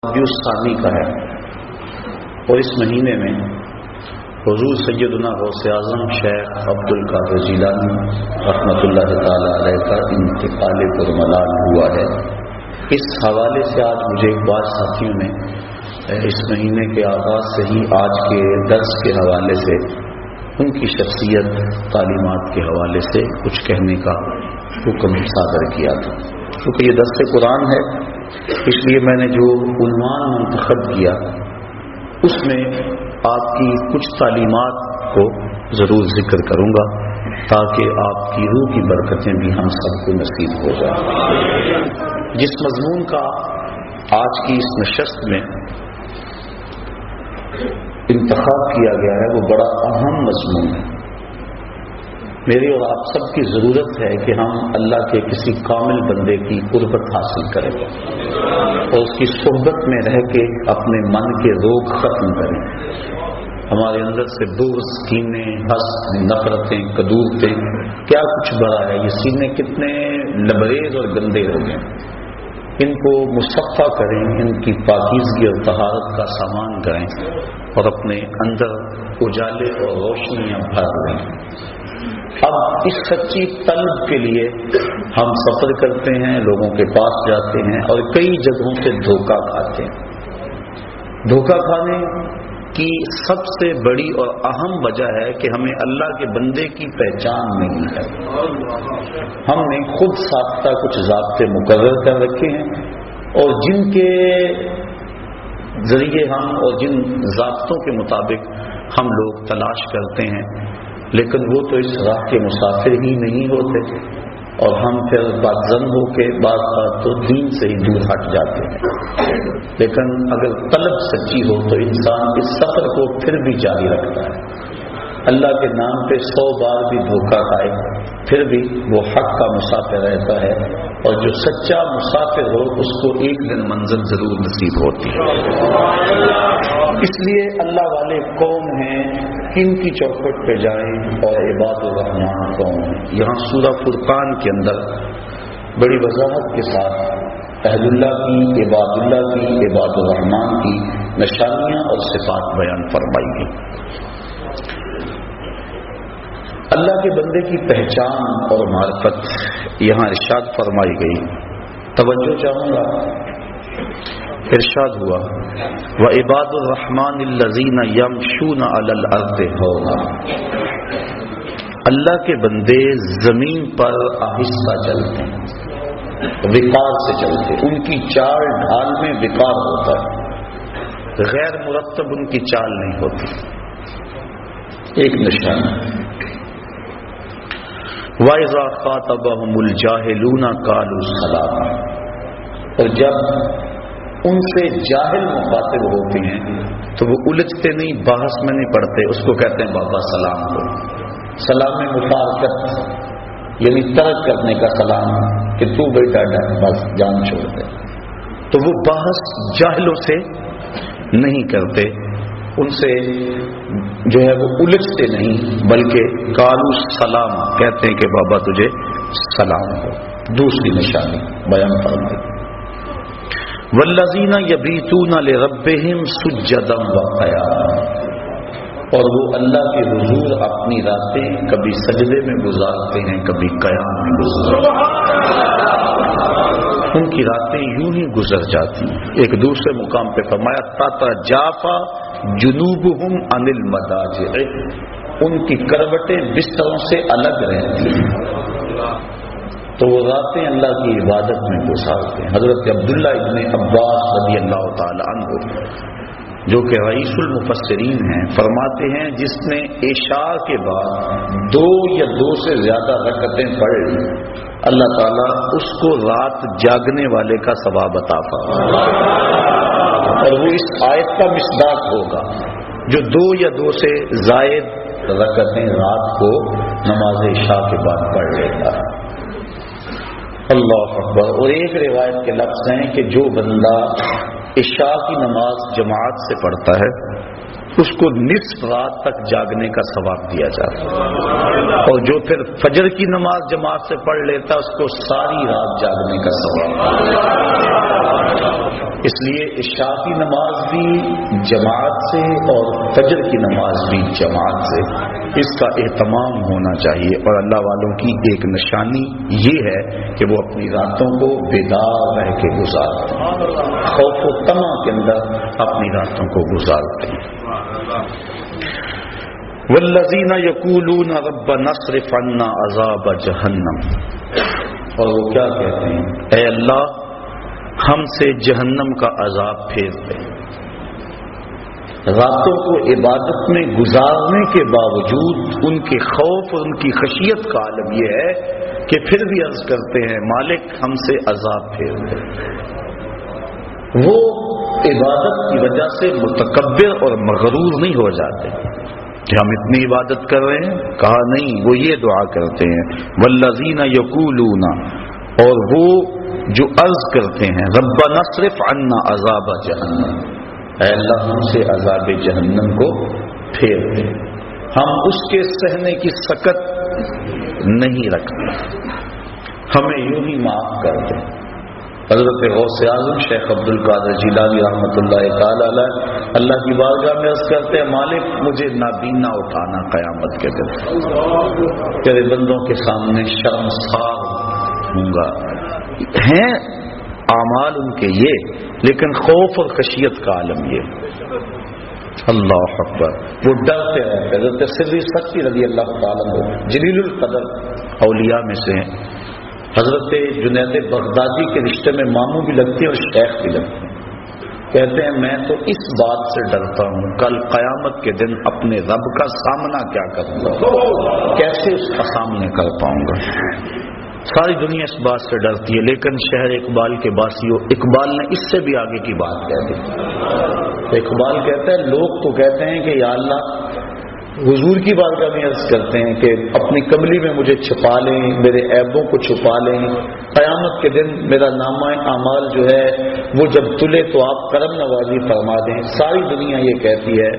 ثانی کا ہے، اور اس مہینے میں حضور سیدنا غوث اعظم شیخ عبد القادر جیلانی رحمۃ اللہ تعالی علیہ کا انتقال پرملال ہوا ہے۔ اس حوالے سے آج مجھے ایک بات ساتھیوں نے اس مہینے کے آغاز سے ہی آج کے درس کے حوالے سے ان کی شخصیت تعلیمات کے حوالے سے کچھ کہنے کا حکم صادر کیا تھا، کیونکہ یہ درس قرآن ہے، اس لیے میں نے جو عنوان منتخب کیا اس میں آپ کی کچھ تعلیمات کو ضرور ذکر کروں گا تاکہ آپ کی روح کی برکتیں بھی ہم سب کو نصیب ہو جائیں۔ جس مضمون کا آج کی اس نشست میں انتخاب کیا گیا ہے وہ بڑا اہم مضمون ہے۔ میری اور آپ سب کی ضرورت ہے کہ ہم اللہ کے کسی کامل بندے کی قربت حاصل کریں اور اس کی صحبت میں رہ کے اپنے من کے روگ ختم کریں۔ ہمارے اندر سے بغض، کینے، حسد، نفرتیں، کدورتیں کیا کچھ بڑا ہے، یہ سینے کتنے لبریز اور گندے ہو گئے، ان کو مصفا کریں، ان کی پاکیزگی اور طہارت کا سامان کریں اور اپنے اندر اجالے اور روشنیاں بھر لیں۔ اب اس سچی طلب کے لیے ہم سفر کرتے ہیں، لوگوں کے پاس جاتے ہیں اور کئی جگہوں سے دھوکہ کھاتے ہیں۔ دھوکہ کھانے کی سب سے بڑی اور اہم وجہ ہے کہ ہمیں اللہ کے بندے کی پہچان نہیں ہے۔ ہم نے خود ساختہ کچھ ضابطے مقرر کر رکھے ہیں اور جن کے ذریعے ہم اور جن ضابطوں کے مطابق ہم لوگ تلاش کرتے ہیں، لیکن وہ تو اس راہ کے مسافر ہی نہیں ہوتے اور ہم پھر بدظن ہو کے بعض بات تو دین سے ہی دور ہٹ جاتے ہیں۔ لیکن اگر طلب سچی ہو تو انسان اس سفر کو پھر بھی جاری رکھتا ہے۔ اللہ کے نام پہ 100 بار بھی دھوکہ کھائے پھر بھی وہ حق کا مسافر رہتا ہے، اور جو سچا مسافر ہو اس کو ایک دن منزل ضرور نصیب ہوتی ہے۔ اس لیے اللہ والے کون ہیں، کن کی چوکھٹ پہ جائیں اور عباد الرحمان کون ہیں۔ یہاں سورہ فرقان کے اندر بڑی وضاحت کے ساتھ اہل اللہ کی، عباد اللہ کی، عباد الرحمان کی نشانیاں اور صفات بیان فرمائی گئی۔ اللہ کے بندے کی پہچان اور معرفت یہاں ارشاد فرمائی گئی، توجہ چاہوں گا۔ ارشاد ہوا وَعِبَادُ الرَّحْمَنِ الَّذِينَ يَمْشُونَ عَلَى الْأَرْضِ هَوْنًا، اللہ کے بندے زمین پر آہستہ چلتے ہیں، وقار سے چلتے، ان کی چال ڈھال میں وقار ہوتا ہے، غیر مرتب ان کی چال نہیں ہوتی۔ ایک نشان وَإِذَا خَاطَبَهُمُ الْجَاهِلُونَ قَالُوا سَلَامًا، اور جب ان سے جاہل مخاطب ہوتے ہیں تو وہ الجھتے نہیں، بحث میں نہیں پڑتے، اس کو کہتے ہیں بابا سلام کو۔ سلام مفارقت یعنی ترک کرنے کا سلام، کہ تو بیٹا بس جان چھوڑ دے۔ تو وہ بحث جاہلوں سے نہیں کرتے، ان سے جو ہے وہ الجھتے نہیں، بلکہ قالوا سلام کہتے ہیں کہ بابا تجھے سلام ہو۔ دوسری نشانی بیان فرمائی والذین یبیتون لربہم سجدا وقیاما، اور وہ اللہ کے حضور اپنی راتیں کبھی سجدے میں گزارتے ہیں، کبھی قیام میں گزارتے ہیں۔ ان کی راتیں یوں ہی گزر جاتی ہیں۔ ایک دوسرے مقام پہ فرمایا تتجافی جنوبہم عن المضاجع، ان کی کروٹیں بستروں سے الگ رہتی ہیں، تو وہ راتیں اللہ کی عبادت میں گزارتے ہیں۔ حضرت عبداللہ ابن عباس رضی اللہ تعالی عنہ جو کہ رئیس المفسرین ہیں، فرماتے ہیں جس نے عشاء کے بعد 2 یا 2 سے زیادہ رکعتیں پڑھ لی، اللہ تعالیٰ اس کو رات جاگنے والے کا ثواب عطا فرمائے، اور وہ اس آیت کا مصداق ہوگا جو 2 یا 2 سے زائد رکعتیں رات کو نماز عشاء کے بعد پڑھ لیتا ہے۔ اللہ اکبر۔ اور ایک روایت کے لفظ ہیں کہ جو بندہ عشاء کی نماز جماعت سے پڑھتا ہے اس کو نصف رات تک جاگنے کا ثواب دیا جاتا ہے، اور جو پھر فجر کی نماز جماعت سے پڑھ لیتا اس کو ساری رات جاگنے کا ثواب۔ اس لیے عشاء کی نماز بھی جماعت سے اور فجر کی نماز بھی جماعت سے، اس کا اہتمام ہونا چاہیے۔ اور اللہ والوں کی ایک نشانی یہ ہے کہ وہ اپنی راتوں کو بیدار رہ کے گزارتے ہیں، خوف و طمع کے اندر اپنی راتوں کو گزارتے ہیں۔ والذین یقولون ربنا اصرف عنا عذاب جہنم، اور وہ کیا کہتے ہیں، اے اللہ ہم سے جہنم کا عذاب پھیر دے۔ راتوں کو عبادت میں گزارنے کے باوجود ان کے خوف اور ان کی خشیت کا عالم یہ ہے کہ پھر بھی عرض کرتے ہیں مالک ہم سے عذاب پھیر دے۔ وہ عبادت کی وجہ سے متکبر اور مغرور نہیں ہو جاتے کہ ہم اتنی عبادت کر رہے ہیں، کہا نہیں، وہ یہ دعا کرتے ہیں والذین یقولون، اور وہ جو عرض کرتے ہیں ربنا اصرف عنا عذاب جہنم، اے اللہ ہم سے عذاب جہنم کو پھیر دے، ہم اس کے سہنے کی سکت نہیں رکھتے، ہمیں یوں ہی معاف کر دیں۔ حضرت غوث اعظم شیخ عبد القادر جیلانی رحمۃ اللہ تعالی علیہ اللہ کی بارگاہ میں عرض کرتے ہیں مالک مجھے نابینا اٹھانا قیامت کے دن، تیرے بندوں کے سامنے شرمسار ہوں گا۔ ہیں اعمال ان کے یہ، لیکن خوف اور خشیت کا عالم یہ۔ اللہ اکبر، وہ ڈرتے ہیں۔ حضرت سری سختی رضی اللہ تعالیٰ عنہ جلیل القدر اولیاء میں سے ہیں، حضرت جنید بغدادی کے رشتے میں ماموں بھی لگتے ہیں اور شیخ بھی لگتے ہیں۔ کہتے ہیں میں تو اس بات سے ڈرتا ہوں کل قیامت کے دن اپنے رب کا سامنا کیا کروں گا، کیسے اس کا سامنے کر پاؤں گا۔ ساری دنیا اس بات سے ڈرتی ہے، لیکن شہر اقبال کے باسیوں، اقبال نے اس سے بھی آگے کی بات کہہ دی۔ اقبال کہتا ہے لوگ تو کہتے ہیں کہ یا اللہ حضور کی بارگاہ میں عرض کرتے ہیں کہ اپنی کملی میں مجھے چھپا لیں، میرے عیبوں کو چھپا لیں، قیامت کے دن میرا نامہ اعمال جو ہے وہ جب تلے تو آپ کرم نوازی فرما دیں۔ ساری دنیا یہ کہتی ہے،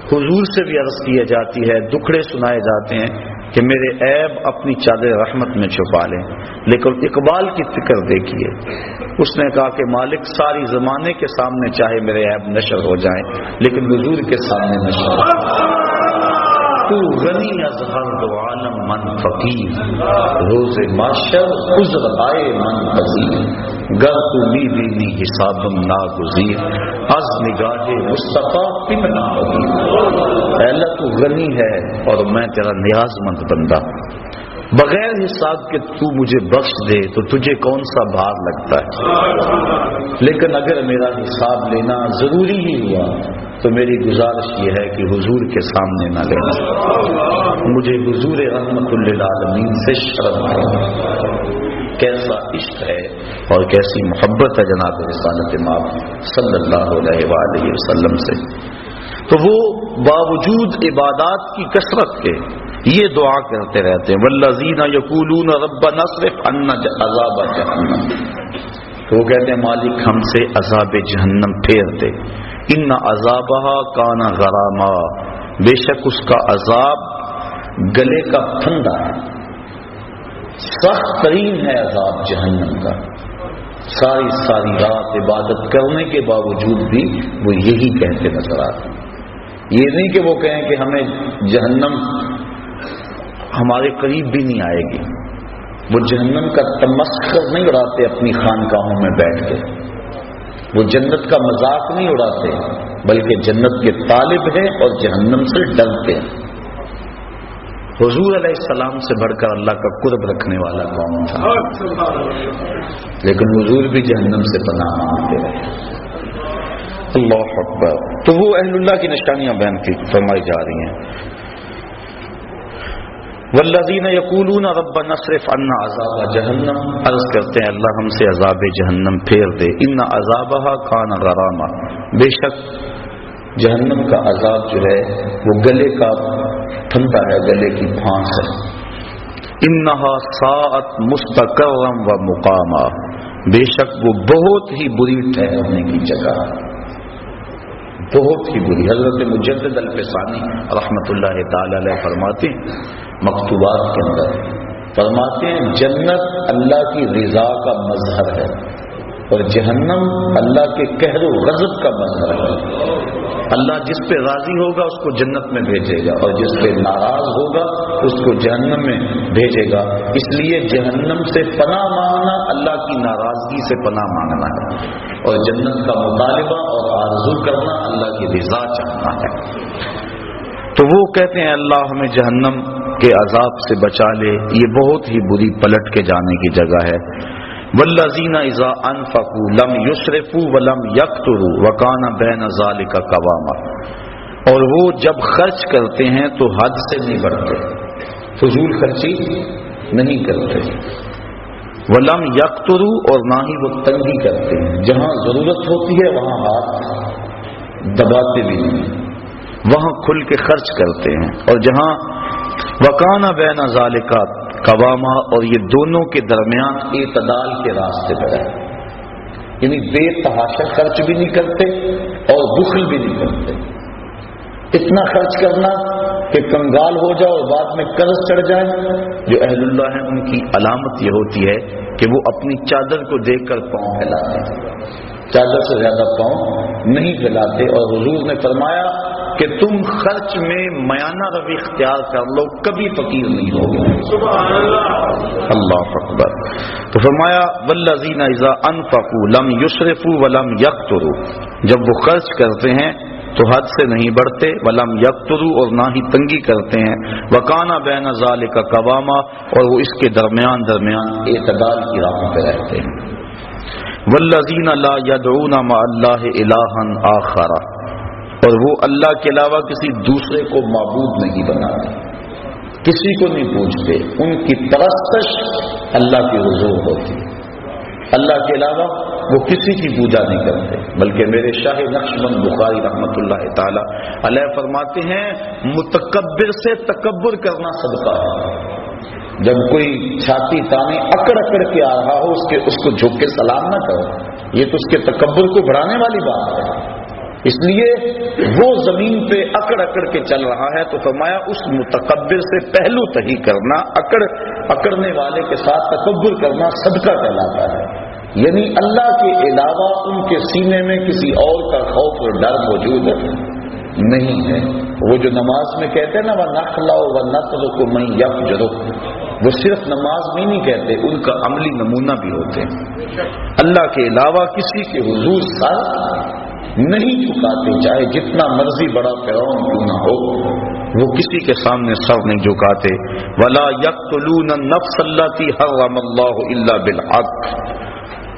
حضور سے بھی عرض کی جاتی ہے، دکھڑے سنائے جاتے ہیں کہ میرے عیب اپنی چادر رحمت میں چھپا لیں، لیکن اقبال کی فکر دیکھیے، اس نے کہا کہ مالک ساری زمانے کے سامنے چاہے میرے عیب نشر ہو جائیں لیکن حضور کے سامنے نشر ہو۔ تو غنی از ہر دو عالم من فقیر، روز معاشر عذر آئے من پذیر، گر تو می بینی حسابم ناگزیر، از نگاہ مصطفیٰ پمنا ہوگی۔ اے اللہ تو غنی ہے اور میں تیرا نیاز مند بندہ، بغیر حساب کے تو مجھے بخش دے تو تجھے کون سا بھار لگتا ہے، لیکن اگر میرا حساب لینا ضروری ہی ہوا تو میری گزارش یہ ہے کہ حضور کے سامنے نہ لینا، مجھے حضور رحمت للعالمین سے شرم ہے۔ کیسا عشق ہے اور کیسی محبت ہے جناب رسالت مآب صلی اللہ علیہ وآلہ وسلم سے۔ تو وہ باوجود عبادات کی کثرت کے یہ دعا کرتے رہتے ہیں والذین یقولون ربنا اصرف عنا عذاب جہنم، تو وہ کہتے ہیں مالک ہم سے عذاب جہنم پھیر دے، ان عذابہا کان غراما، بے شک اس کا عذاب گلے کا پھندا ہے، سخت ترین ہے عذاب جہنم کا۔ ساری رات عبادت کرنے کے باوجود بھی وہ یہی کہتے نظر آتے ہیں۔ یہ نہیں کہ وہ کہیں کہ ہمیں جہنم ہمارے قریب بھی نہیں آئے گی، وہ جہنم کا تمسخر نہیں اڑاتے اپنی خانقاہوں میں بیٹھ کے، وہ جنت کا مذاق نہیں اڑاتے بلکہ جنت کے طالب ہیں اور جہنم سے ڈرتے ہیں۔ حضور علیہ السلام سے بڑھ کر اللہ کا قرب رکھنے والا کون تھا، لیکن حضور بھی جہنم سے پناہ مانگتے رہے۔ اللہ اکبر۔ تو وہ اہل اللہ کی نشانیاں بیان فرمائی جا رہی ہیں۔ والذین یقولون ربنا اصرف عنا عذاب جہنم، عرض کرتے ہیں اللہ ہم سے عذاب جہنم پھیر دے، ان عذابہا کان غراما، بے شک جہنم کا عذاب جو ہے وہ گلے کا پھندا ہے، گلے کی پھانس ہے۔ انہا ساعت مستقرا و مقاما، بے شک وہ بہت ہی بری ٹھہرنے کی جگہ، بہت ہی بری۔ حضرت مجدد الفسانی رحمت اللہ تعالی علیہ فرماتے ہیں مکتوبات کے اندر، فرماتے ہیں جنت اللہ کی رضا کا مظہر ہے، اور جہنم اللہ کے قہر و غضب کا مظہر ہے۔ اللہ جس پہ راضی ہوگا اس کو جنت میں بھیجے گا، اور جس پہ ناراض ہوگا اس کو جہنم میں بھیجے گا۔ اس لیے جہنم سے پناہ مانگنا اللہ کی ناراضگی سے پناہ مانگنا ہے، اور جنت کا مطالبہ اور آرزو کرنا اللہ کی رضا چاہنا ہے۔ تو وہ کہتے ہیں اللہ ہمیں جہنم کے عذاب سے بچا لے، یہ بہت ہی بری پلٹ کے جانے کی جگہ ہے۔ والذین اذا انفقوا لم یسرفوا ولم یقتروا وکان بین ذلک قواما، اور وہ جب خرچ کرتے ہیں تو حد سے نہیں بڑھتے، فضول خرچی نہیں کرتے، ولم یقتروا اور نہ ہی وہ تنگی کرتے ہیں، جہاں ضرورت ہوتی ہے وہاں ہاتھ دباتے بھی نہیں، وہاں کھل کے خرچ کرتے ہیں، اور جہاں وکان بین ذلک قواما، اور یہ دونوں کے درمیان اعتدال کے راستے پر ہے، یعنی بے تحاشا خرچ بھی نہیں کرتے اور بخل بھی نہیں کرتے۔ اتنا خرچ کرنا کہ کنگال ہو جاؤ اور بعد میں قرض چڑھ جائے۔ جو اہل اللہ ہیں ان کی علامت یہ ہوتی ہے کہ وہ اپنی چادر کو دیکھ کر پاؤں پھیلاتے ہیں، چادر سے زیادہ پاؤں نہیں پھیلاتے، اور حضور نے فرمایا کہ تم خرچ میں میانہ روی اختیار کر لو، کبھی فقیر نہیں ہوگے۔ سبحان اللہ، اللہ اکبر۔ تو فرمایا والذین اذا انفقوا لم یسرفوا ولم یقتروا، جب وہ خرچ کرتے ہیں تو حد سے نہیں بڑھتے، ولم یقتروا اور نہ ہی تنگی کرتے ہیں، وکان بین ذلک قواما اور وہ اس کے درمیان اعتدال کی راہ پہ رہتے ہیں۔ والذین لا یدعون مع اللہ الہا آخر، اور وہ اللہ کے علاوہ کسی دوسرے کو معبود نہیں بناتے، کسی کو نہیں پوچھتے، ان کی پرستش اللہ کی حضور ہوتی، اللہ کے علاوہ وہ کسی کی پوجا نہیں کرتے۔ بلکہ میرے شاہ نقشبند بخاری رحمۃ اللہ تعالی علیہ فرماتے ہیں متکبر سے تکبر کرنا صدقہ ہے۔ جب کوئی چھاتی تانے اکڑ کے آ رہا ہو اس کو جھک کے سلام نہ کرو، یہ تو اس کے تکبر کو بڑھانے والی بات ہے۔ اس لیے وہ زمین پہ اکڑ کے چل رہا ہے تو فرمایا اس متکبر سے پہلو تہی کرنا، اکڑنے والے کے ساتھ تکبر کرنا صدقہ کہلاتا ہے۔ یعنی اللہ کے علاوہ ان کے سینے میں کسی اور کا خوف اور ڈر موجود نہیں ہے۔ وہ جو نماز میں کہتے ہیں نا وَنَخْلَعُ وَنَتْرُكُ مَن يَفْجُرُ، وہ صرف نماز میں نہیں کہتے، ان کا عملی نمونہ بھی ہوتے ہیں۔ اللہ کے علاوہ کسی کے حضور سر نہیں جھکاتے، چاہے جتنا مرضی بڑا فرعون کیوں نہ ہو، وہ کسی کے سامنے سر نہیں جھکاتے۔ وَلَا يَقْتُلُونَ النَّفْسَ الَّتِي حَرَّمَ اللَّهُ إِلَّا بِالْحَقِّ،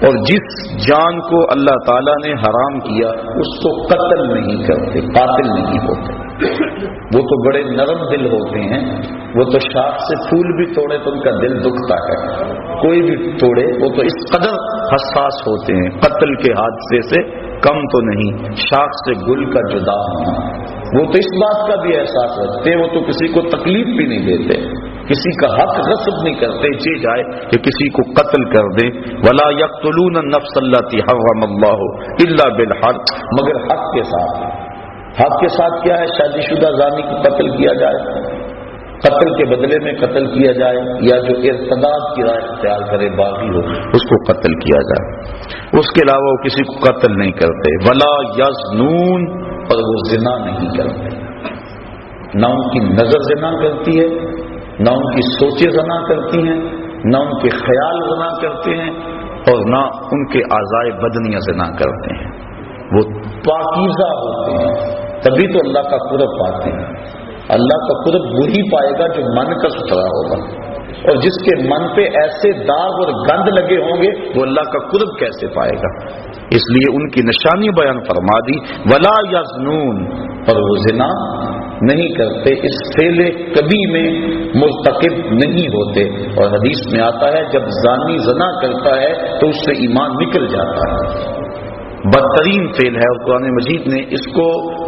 اور جس جان کو اللہ تعالیٰ نے حرام کیا اس کو قتل نہیں کرتے، قاتل نہیں ہوتے۔ وہ تو بڑے نرم دل ہوتے ہیں، وہ تو شاخ سے پھول بھی توڑے تو ان کا دل دکھتا ہے، کوئی بھی توڑے، وہ تو اس قدر حساس ہوتے ہیں، قتل کے حادثے سے کم تو نہیں، شاخ سے گل کا جدا ہونا۔ وہ تو اس بات کا بھی احساس رکھتے، وہ تو کسی کو تکلیف بھی نہیں دیتے، کسی کا حق غصب نہیں کرتے، یہ جائے کہ کسی کو قتل کر دیں۔ ولا یقتلون النفس التي حرم الله الا بالحق، مگر حق کے ساتھ۔ حق کے ساتھ کیا ہے؟ شادی شدہ زانی کو قتل کیا جائے، قتل کے بدلے میں قتل کیا جائے، یا جو ارتداد کی رائے اختیار کرے باغی ہو اس کو قتل کیا جائے، اس کے علاوہ وہ کسی کو قتل نہیں کرتے۔ ولا یزنون، اور وہ زنا نہیں کرتے، نہ ان کی نظر زنا کرتی ہے، نہ ان کی سوچیں زنا کرتی ہیں، نہ ان کے خیال زنا کرتے ہیں، اور نہ ان کے اعضائے بدنیاں زنا کرتے ہیں۔ وہ پاکیزہ ہوتے ہیں، تبھی تو اللہ کا قرب پاتے ہیں۔ اللہ کا قرب وہی پائے گا جو من کا ستھرا ہوگا، اور جس کے من پہ ایسے داغ اور گند لگے ہوں گے وہ اللہ کا قرب کیسے پائے گا؟ اس لیے ان کی نشانی بیان فرما دی، ولا یزنون، اور وہ زنا نہیں کرتے، اس فعل کبھی میں مرتکب نہیں ہوتے۔ اور حدیث میں آتا ہے جب زانی زنا کرتا ہے تو اس سے ایمان نکل جاتا ہے، بدترین فعل ہے، اور قرآن مجید نے اس کو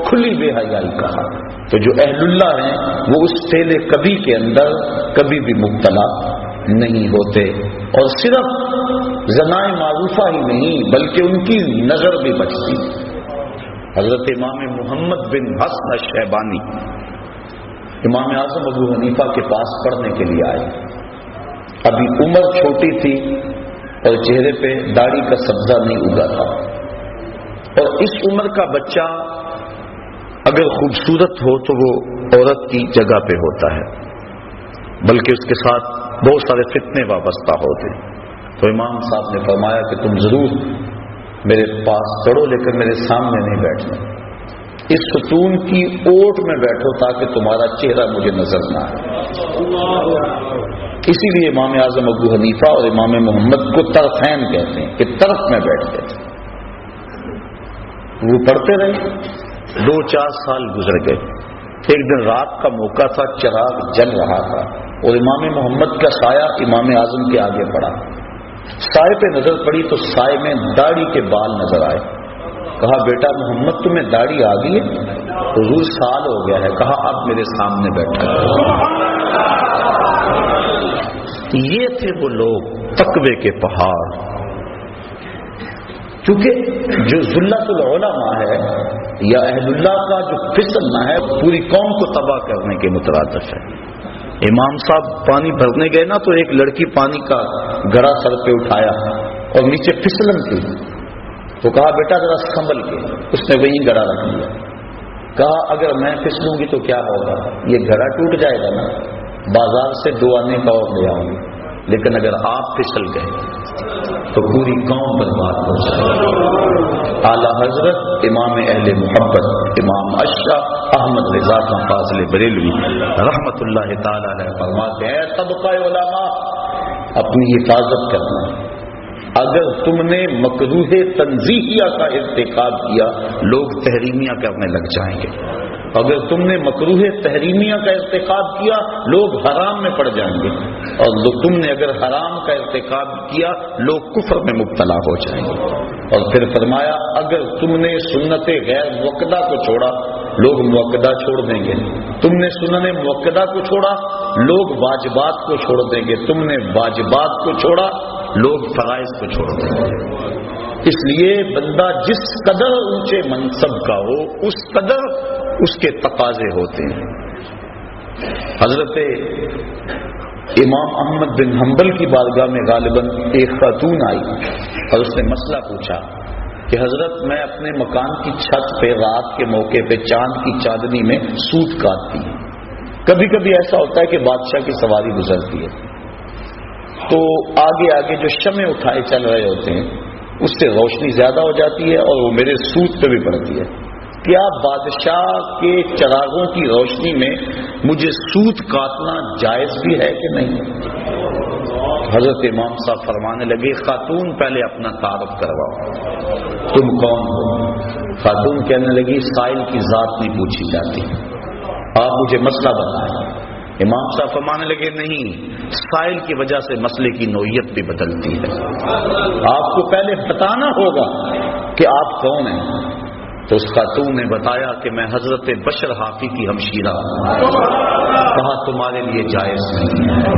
کھلی بے حیائی کہا۔ تو جو اہل اللہ ہیں وہ اس فعل کبھی کے اندر کبھی بھی مبتلا نہیں ہوتے، اور صرف زنائے معروفہ ہی نہیں بلکہ ان کی نظر بھی بچتی۔ حضرت امام محمد بن حسن الشیبانی امام اعظم ابو حنیفہ کے پاس پڑھنے کے لیے آئے۔ ابھی عمر چھوٹی تھی اور چہرے پہ داڑھی کا سبزہ نہیں اگا تھا. اور اس عمر کا بچہ اگر خوبصورت ہو تو وہ عورت کی جگہ پہ ہوتا ہے، بلکہ اس کے ساتھ بہت سارے فتنے وابستہ ہوتے. تو امام صاحب نے فرمایا کہ تم ضرور میرے پاس چڑھو، لیکن میرے سامنے نہیں بیٹھنا، اس ستون کی اوٹ میں بیٹھو تاکہ تمہارا چہرہ مجھے نظر نہ آئے. اسی لیے امام اعظم ابو حنیفہ اور امام محمد کو طرفین کہتے ہیں کہ طرف میں بیٹھتے تھے. وہ پڑھتے رہے، 2-4 سال گزر گئے. ایک دن رات کا موقع تھا، چراغ جل رہا تھا اور امام محمد کا سایہ امام اعظم کے آگے پڑا. سائے پہ نظر پڑی تو سائے میں داڑھی کے بال نظر آئے. کہا بیٹا محمد تمہیں داڑھی آ گئی ہے؟ حضور سال ہو گیا ہے. کہا اب میرے سامنے بیٹھا. یہ تھے وہ لوگ تقوی کے پہاڑ. کیونکہ جو ذلت العلماء ہے یا اہل اللہ کا جو پھسلنا ہے پوری قوم کو تباہ کرنے کے مترادف ہے. امام صاحب پانی بھرنے گئے نا تو ایک لڑکی پانی کا گڑا سر پہ اٹھایا اور نیچے پھسلن تھی تو کہا بیٹا ذرا سنبھل کے. اس نے وہی گڑا رکھ لیا. کہا اگر میں پھسلوں گی تو کیا ہوگا؟ یہ گڑا ٹوٹ جائے گا نا، بازار سے 2 آنے کا اور لے آؤں گی. لیکن اگر آپ پھسل گئے تو پوری قوم برباد ہو جائے. اعلی حضرت امام اہل محبت امام اشرف احمد رضا خان فاضل بریلوی رحمت اللہ تعالی علیہ فرماتے ہیں طبقہ علماء اپنی حفاظت کرنا. اگر تم نے مکروہ تنزیہیہ کا ارتکاب کیا لوگ تحریمیہ کرنے لگ جائیں گے. اگر تم نے مکروہ تحریمیہ کا ارتکاب کیا لوگ حرام میں پڑ جائیں گے. اور تم نے اگر حرام کا ارتکاب کیا لوگ کفر میں مبتلا ہو جائیں گے. اور پھر فرمایا اگر تم نے سنت غیر موقدہ کو چھوڑا لوگ موقدہ چھوڑ دیں گے. تم نے سنن موقدہ کو چھوڑا لوگ واجبات کو چھوڑ دیں گے. تم نے واجبات کو چھوڑا لوگ فرائض کو چھوڑ دیں گے. اس لیے بندہ جس قدر اونچے منصب کا ہو اس قدر اس کے تقاضے ہوتے ہیں. حضرت امام احمد بن حنبل کی بارگاہ میں غالباً ایک خاتون آئی اور اس نے مسئلہ پوچھا کہ حضرت میں اپنے مکان کی چھت پہ رات کے موقع پہ چاند کی چاندنی میں سوت کاٹتی ہوں. کبھی کبھی ایسا ہوتا ہے کہ بادشاہ کی سواری گزرتی ہے تو آگے آگے جو شمع اٹھائے چل رہے ہوتے ہیں اس سے روشنی زیادہ ہو جاتی ہے اور وہ میرے سوت پہ بھی پڑتی ہے. کیا بادشاہ کے چراغوں کی روشنی میں مجھے سوت کاٹنا جائز بھی ہے کہ نہیں؟ حضرت امام صاحب فرمانے لگے خاتون پہلے اپنا تعارف کرواؤ، تم کون ہو؟ خاتون کہنے لگی سائل کی ذات نہیں پوچھی جاتی، آپ مجھے مسئلہ بتائیں. امام صاحب فرمانے لگے نہیں، سائل کی وجہ سے مسئلے کی نوعیت بھی بدلتی ہے. آپ کو پہلے بتانا ہوگا کہ آپ کون ہیں. تو اس خاتون نے بتایا کہ میں حضرت بشر حافی کی ہمشیرہ ہوں. کہا تمہارے لیے جائز نہیں ہے.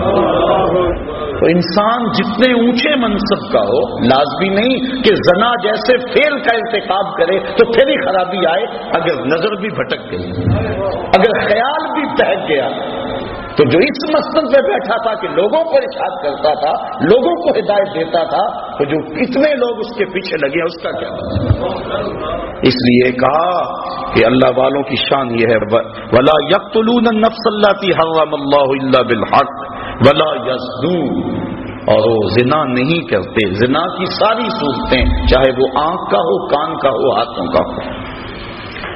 تو انسان جتنے اونچے منصب کا ہو لازمی نہیں کہ زنا جیسے فعل کا ارتکاب کرے تو پھر ہی خرابی آئے. اگر نظر بھی بھٹک گئی، اگر خیال بھی بہک گیا تو جو اس مسند پہ بیٹھا تھا کہ لوگوں کو ارشاد کرتا تھا، لوگوں کو ہدایت دیتا تھا، تو جو کتنے لوگ اس کے پیچھے لگے اس کا کیا مطلب؟ اس لیے کہا کہ اللہ والوں کی شان یہ ہے وَلَا يَقْتُلُونَ النَّفْسَ الَّتِي حَرَّمَ اللَّهُ إِلَّا بِالْحَقِّ وَلَا يَزْنُونَ. اور وہ زنا نہیں کرتے. زنا کی ساری صورتیں چاہے وہ آنکھ کا ہو، کان کا ہو، ہاتھوں کا ہو.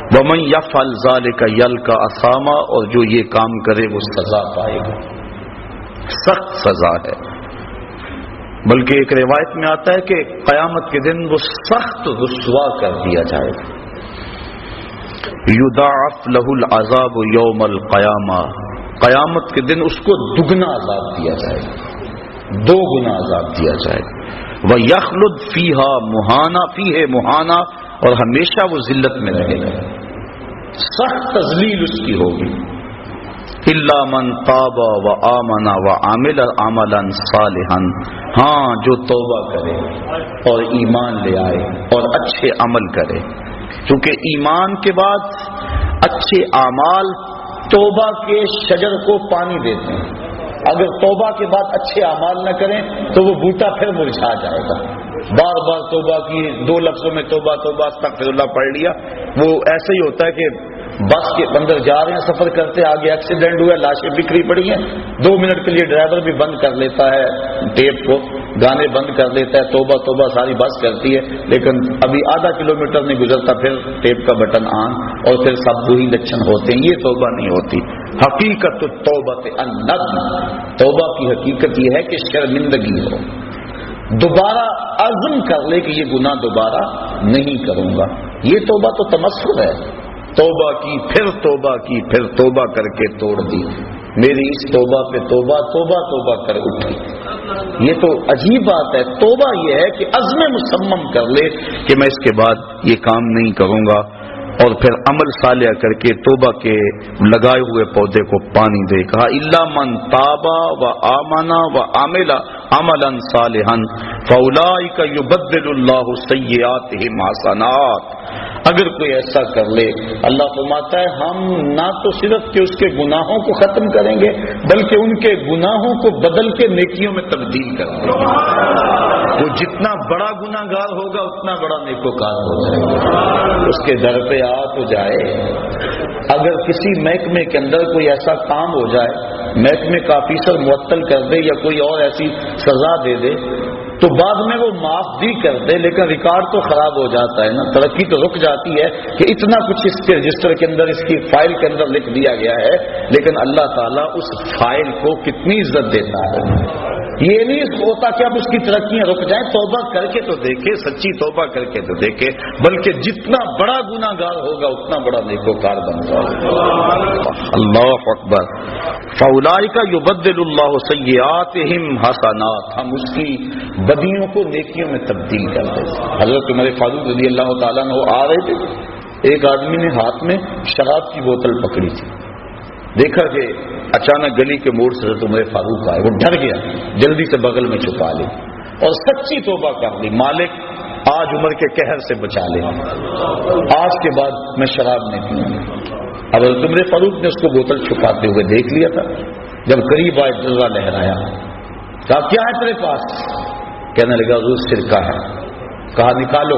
وَمَن يَفْعَلْ ذَلِكَ يَلْقَ أَثَامًا. اور جو یہ کام کرے وہ سزا پائے گا، سخت سزا ہے. بلکہ ایک روایت میں آتا ہے کہ قیامت کے دن وہ سخت رسوا کر دیا جائے گا. یضاعف له العذاب یوم القیامہ. قیامت کے دن اس کو دگنا عذاب دیا جائے گا، 2 گنا عذاب دیا جائے گا. وَيَخْلُدْ فِيهَا مُهَانًا فِيهِ مُهَانًا. اور ہمیشہ وہ ذلت میں رہے گا، سخت تذلیل اس کی ہوگی. الا من تاب وآمن وعمل عملا صالحا. ہاں جو توبہ کرے اور ایمان لے آئے اور اچھے عمل کرے. چونکہ ایمان کے بعد اچھے اعمال توبہ کے شجر کو پانی دیتے ہیں. اگر توبہ کے بعد اچھے اعمال نہ کریں تو وہ بوٹا پھر مرجھا جائے گا. بار بار توبہ کی، 2 لفظوں میں توبہ توبہ استغفر اللہ پڑھ لیا. وہ ایسے ہی ہوتا ہے کہ بس کے اندر جا رہے ہیں، سفر کرتے، آگے ایکسیڈنٹ ہوا، لاشیں بکھری پڑی ہیں، 2 منٹ کے لیے ڈرائیور بھی بند کر لیتا ہے ٹیپ کو، گانے بند کر دیتا ہے، توبہ توبہ ساری بس کرتی ہے، لیکن ابھی آدھا کلومیٹر نہیں گزرتا پھر ٹیپ کا بٹن آن اور پھر سب وہی لچھن ہوتے ہیں. یہ توبہ نہیں ہوتی. حقیقت توبہ الندم، توبہ کی حقیقت یہ ہے کہ شرمندگی ہو، دوبارہ عزم کر لے کہ یہ گناہ دوبارہ نہیں کروں گا. یہ توبہ تو تمسخر ہے. توبہ کی، پھر توبہ کی، پھر توبہ کر کے توڑ دی. میری اس توبہ پہ توبہ، توبہ توبہ کر اٹھی. یہ تو عجیب بات ہے. توبہ یہ ہے کہ عزم مصمم کر لے کہ میں اس کے بعد یہ کام نہیں کروں گا، اور پھر عمل صالح کر کے توبہ کے لگائے ہوئے پودے کو پانی دے. کہا الا من تابا و آمنا و عمل عملا صالحا فاولئک یبدل اللہ سیئاتہم حسنات. اگر کوئی ایسا کر لے، اللہ فرماتا ہے ہم نہ تو صرف کہ اس کے گناہوں کو ختم کریں گے بلکہ ان کے گناہوں کو بدل کے نیکیوں میں تبدیل کر دیں گے. وہ جتنا بڑا گناہ گار ہوگا اتنا بڑا نیکوکار ہو جائے گا. اس کے در پہ آ تو جائے. اگر کسی محکمے کے اندر کوئی ایسا کام ہو جائے، محکمے کا آفیسر معطل کر دے یا کوئی اور ایسی سزا دے دے تو بعد میں وہ معاف بھی کر دے، لیکن ریکارڈ تو خراب ہو جاتا ہے نا، ترقی تو رک جاتی ہے کہ اتنا کچھ اس کے رجسٹر کے اندر، اس کی فائل کے اندر لکھ دیا گیا ہے، لیکن اللہ تعالیٰ اس فائل کو کتنی عزت دیتا ہے. یہ نہیں ہوتا کہ اب اس کی ترقیاں رک جائیں. توبہ کر کے تو دیکھے، سچی توبہ کر کے تو دیکھے، بلکہ جتنا بڑا گناہ گار ہوگا اتنا بڑا نیکوکار بن جائے. اللہ اکبر. فاولئک یبدل اللہ سیئاتہم حسنات، ہم اس کی بدیوں کو نیکیوں میں تبدیل کر دیتے. حضرت عمر فاروق رضی اللہ تعالیٰ عنہ آ رہے تھے، ایک آدمی نے ہاتھ میں شراب کی بوتل پکڑی تھی. دیکھا کہ اچانک گلی کے موڑ سے حضرت عمر فاروق آئے. وہ ڈر گیا، جلدی سے بغل میں چھپا لی اور سچی توبہ کر لی، مالک آج عمر کے قہر سے بچا لے، آج کے بعد میں شراب نہیں پیوں گا. اب حضرت عمر فاروق نے اس کو بوتل چھپاتے ہوئے دیکھ لیا تھا. جب قریب آئے ڈرا لہرایا، کہا کیا ہے تیرے پاس؟ کہنے لگا حضور سرکہ ہے. کہا نکالو.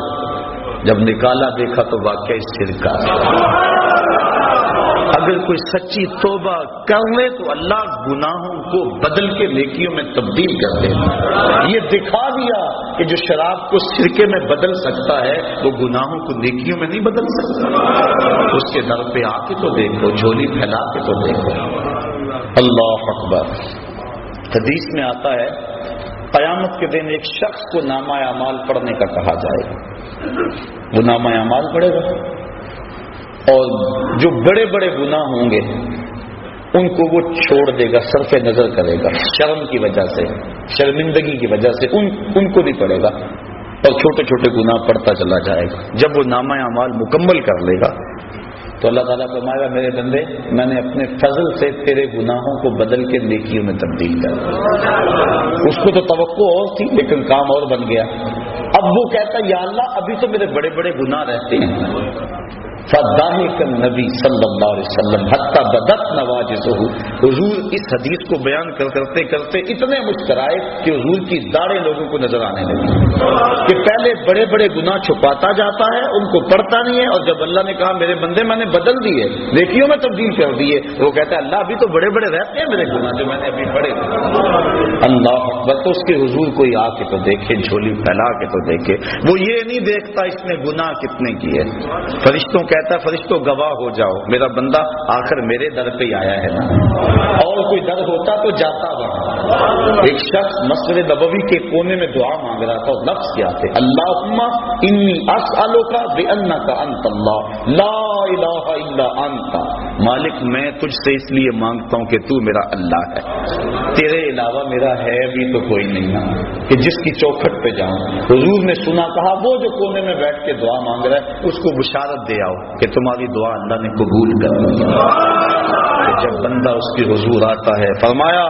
جب نکالا دیکھا تو واقعی سرکہ. اگر کوئی سچی توبہ کر لے تو اللہ گناہوں کو بدل کے نیکیوں میں تبدیل کر دے. یہ دکھا دیا کہ جو شراب کو سرکے میں بدل سکتا ہے وہ گناہوں کو نیکیوں میں نہیں بدل سکتا. اس کے در پہ آ کے تو دیکھو، جھولی پھیلا کے تو دیکھو. اللہ اکبر. حدیث میں آتا ہے قیامت کے دن ایک شخص کو نامہ اعمال پڑھنے کا کہا جائے گا. وہ نامہ اعمال پڑھے گا اور جو بڑے بڑے گناہ ہوں گے ان کو وہ چھوڑ دے گا، صرف نظر کرے گا، شرم کی وجہ سے، شرمندگی کی وجہ سے ان کو نہیں پڑھے گا اور چھوٹے چھوٹے گناہ پڑھتا چلا جائے گا. جب وہ نامہ اعمال مکمل کر لے گا تو اللہ تعالیٰ فرمائے گا میرے بندے میں نے اپنے فضل سے تیرے گناہوں کو بدل کے نیکیوں میں تبدیل کر دیا. اس کو تو توقع اور تھی لیکن کام اور بن گیا. اب وہ کہتا ہے یا اللہ ابھی تو میرے بڑے بڑے گناہ رہتے ہیں. فضاحک النبی صلی اللہ علیہ وسلم حتی بدت نواجزہ. حضور اس حدیث کو بیان کرتے کرتے اتنے مسکرائے کہ حضور کی داڑھیں لوگوں کو نظر آنے لگی کہ پہلے بڑے بڑے گناہ چھپاتا جاتا ہے، ان کو پڑھتا نہیں ہے، اور جب اللہ نے کہا میرے بندے میں نے بدل دیے، نیکیوں میں تبدیل کر دیے، وہ کہتا ہے اللہ ابھی تو بڑے بڑے رہتے ہیں میرے گناہ جو میں نے ابھی پڑھے تھے. اللہ اکبر. تو اس کے حضور کوئی آ کے تو دیکھے، جھولی پھیلا کے تو دیکھے. وہ یہ نہیں دیکھتا اس نے گناہ کتنے کیے. فرشتوں کہتا فرشتوں گواہ ہو جاؤ میرا بندہ آخر میرے در پہ آیا ہے نا، اور کوئی در ہوتا تو جاتا وہاں. ایک شخص مسجد نبوی کے کونے میں دعا مانگ رہا تھا اور لفظ کیا تھے اللہم انی اسألک بانک انت اللہ لا الہ الا انت. مالک میں تجھ سے اس لیے مانگتا ہوں کہ تو میرا اللہ ہے، تیرے علاوہ میرا ہے بھی تو کوئی نہیں کہ جس کی چوکھٹ پہ جاؤں. حضور نے سنا، کہا وہ جو کونے میں بیٹھ کے دعا مانگ رہا ہے اس کو بشارت دے آؤ کہ تمہاری دعا اللہ نے قبول کر لی. جب بندہ اس کی حضور آتا ہے فرمایا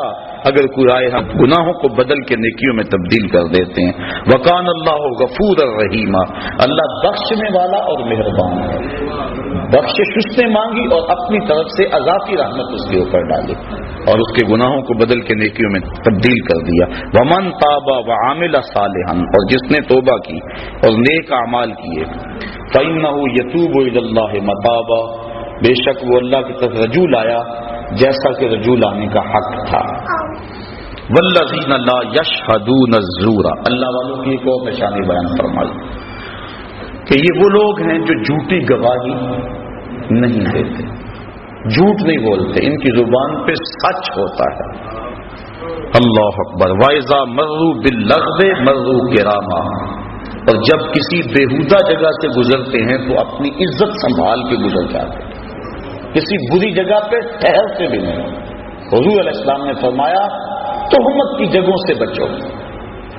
اگر کوئی آئے ہم گناہوں کو بدل کے نیکیوں میں تبدیل کر دیتے ہیں. وکان اللہ غفور الرحیم. اللہ بخشنے والا اور مہربان ہے. بخشش اس نے مانگی اور اپنی طرف سے اضافی رحمت اس کے اوپر ڈالی اور اس کے گناہوں کو بدل کے نیکیوں میں تبدیل کر دیا. ومن تاب وعمل صالحا، اور جس نے توبہ کی اور نیک اعمال کیے، فإنه يتوب إلى الله متابا، بے شک وہ اللہ کی طرف رجوع آیا جیسا کہ رجوع آنے کا حق تھا. والذین لا یشہدون الزور، اللہ والوں کی ایک اور نشانی بیان فرمائی کہ یہ وہ لوگ ہیں جو جھوٹی گواہی نہیں دیتے، جھوٹ نہیں بولتے، ان کی زبان پہ سچ ہوتا ہے. اللہ اکبر. وَإِذَا مَرُّوا بِاللَّغْوِ مَرُّوا كِرَامًا، اور جب کسی بیہودہ جگہ سے گزرتے ہیں تو اپنی عزت سنبھال کے گزر جاتے ہیں، کسی بری جگہ پہ ٹھہرتے بھی نہیں. حضور علیہ السلام نے فرمایا تہمت کی جگہوں سے بچو،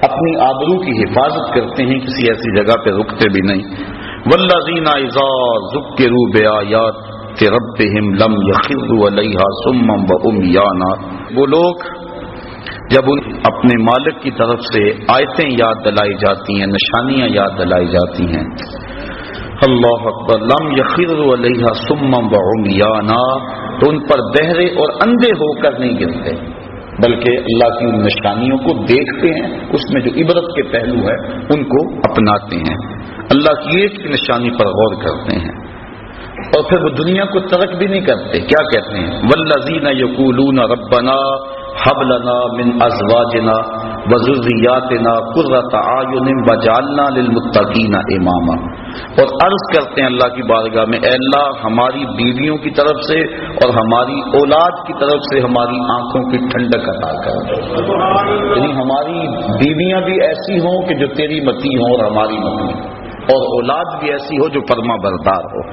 اپنی آبرو کی حفاظت کرتے ہیں، کسی ایسی جگہ پہ رکتے بھی نہیں. والذین اذا ذکروا بآیات ربہم لم یخروا علیہا صما وعمیانا، وہ لوگ جب ان اپنے مالک کی طرف سے آیتیں یاد دلائی جاتی ہیں، نشانیاں یاد دلائی جاتی ہیں، اللہ اکبر، لم یخروا علیہا صما وعمیانا، تو ان پر بہرے اور اندھے ہو کر نہیں گرتے، بلکہ اللہ کی ان نشانیوں کو دیکھتے ہیں، اس میں جو عبرت کے پہلو ہے ان کو اپناتے ہیں، اللہ کی ایک نشانی پر غور کرتے ہیں، اور پھر وہ دنیا کو ترک بھی نہیں کرتے. کیا کہتے ہیں؟ والذین یقولون ربنا هب لنا من ازواجنا وذریاتنا قرۃ اعین واجعلنا للمتقین اماما، اور عرض کرتے ہیں اللہ کی بارگاہ میں، اے اللہ ہماری بیویوں کی طرف سے اور ہماری اولاد کی طرف سے ہماری آنکھوں کی ٹھنڈک عطا کر، یعنی ہماری بیویاں بھی ایسی ہوں کہ جو تیری متی ہوں اور ہماری متی، اور اولاد بھی ایسی ہو جو فرما بردار ہو،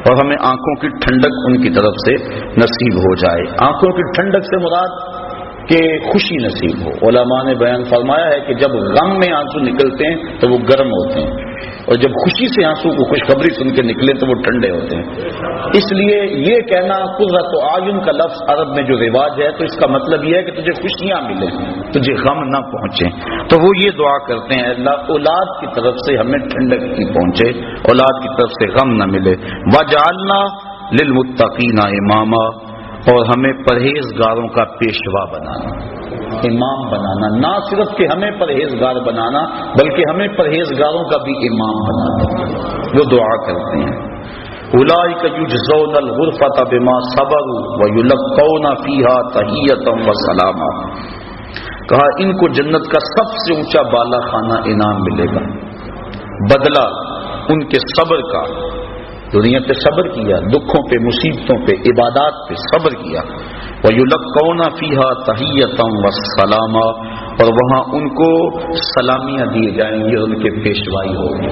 اور ہمیں آنکھوں کی ٹھنڈک ان کی طرف سے نصیب ہو جائے. آنکھوں کی ٹھنڈک سے مراد کہ خوشی نصیب ہو. علماء نے بیان فرمایا ہے کہ جب غم میں آنسو نکلتے ہیں تو وہ گرم ہوتے ہیں، اور جب خوشی سے آنسو کو خوشخبری سن کے نکلے تو وہ ٹھنڈے ہوتے ہیں. اس لیے یہ کہنا قرۃ اعین کا لفظ عرب میں جو رواج ہے، تو اس کا مطلب یہ ہے کہ تجھے خوشیاں ملیں، تجھے غم نہ پہنچے. تو وہ یہ دعا کرتے ہیں، اللہ اولاد کی طرف سے ہمیں ٹھنڈک کی پہنچے، اولاد کی طرف سے غم نہ ملے. وجعلنا للمتقین اماما، اور ہمیں پرہیزگاروں کا پیشوا بنانا، امام بنانا، نہ صرف کہ ہمیں پرہیزگار بنانا بلکہ ہمیں پرہیزگاروں کا بھی امام بنانا. وہ دعا کرتے ہیں، اولئک یجزون الغرفۃ بما صبروا ویلقون فیہا تحیۃ وسلاما، کہا ان کو جنت کا سب سے اونچا بالا خانہ انعام ملے گا، بدلہ ان کے صبر کا. دنیا پہ صبر کیا، دکھوں پہ، مصیبتوں پہ، عبادات پہ صبر کیا. وَيُلَقَّوْنَ فِيهَا تَحِيَّةً وَالسَّلَامًا، اور وہاں ان کو سلامیاں دیے جائیں گی، ان کے پیشوائی ہوگی.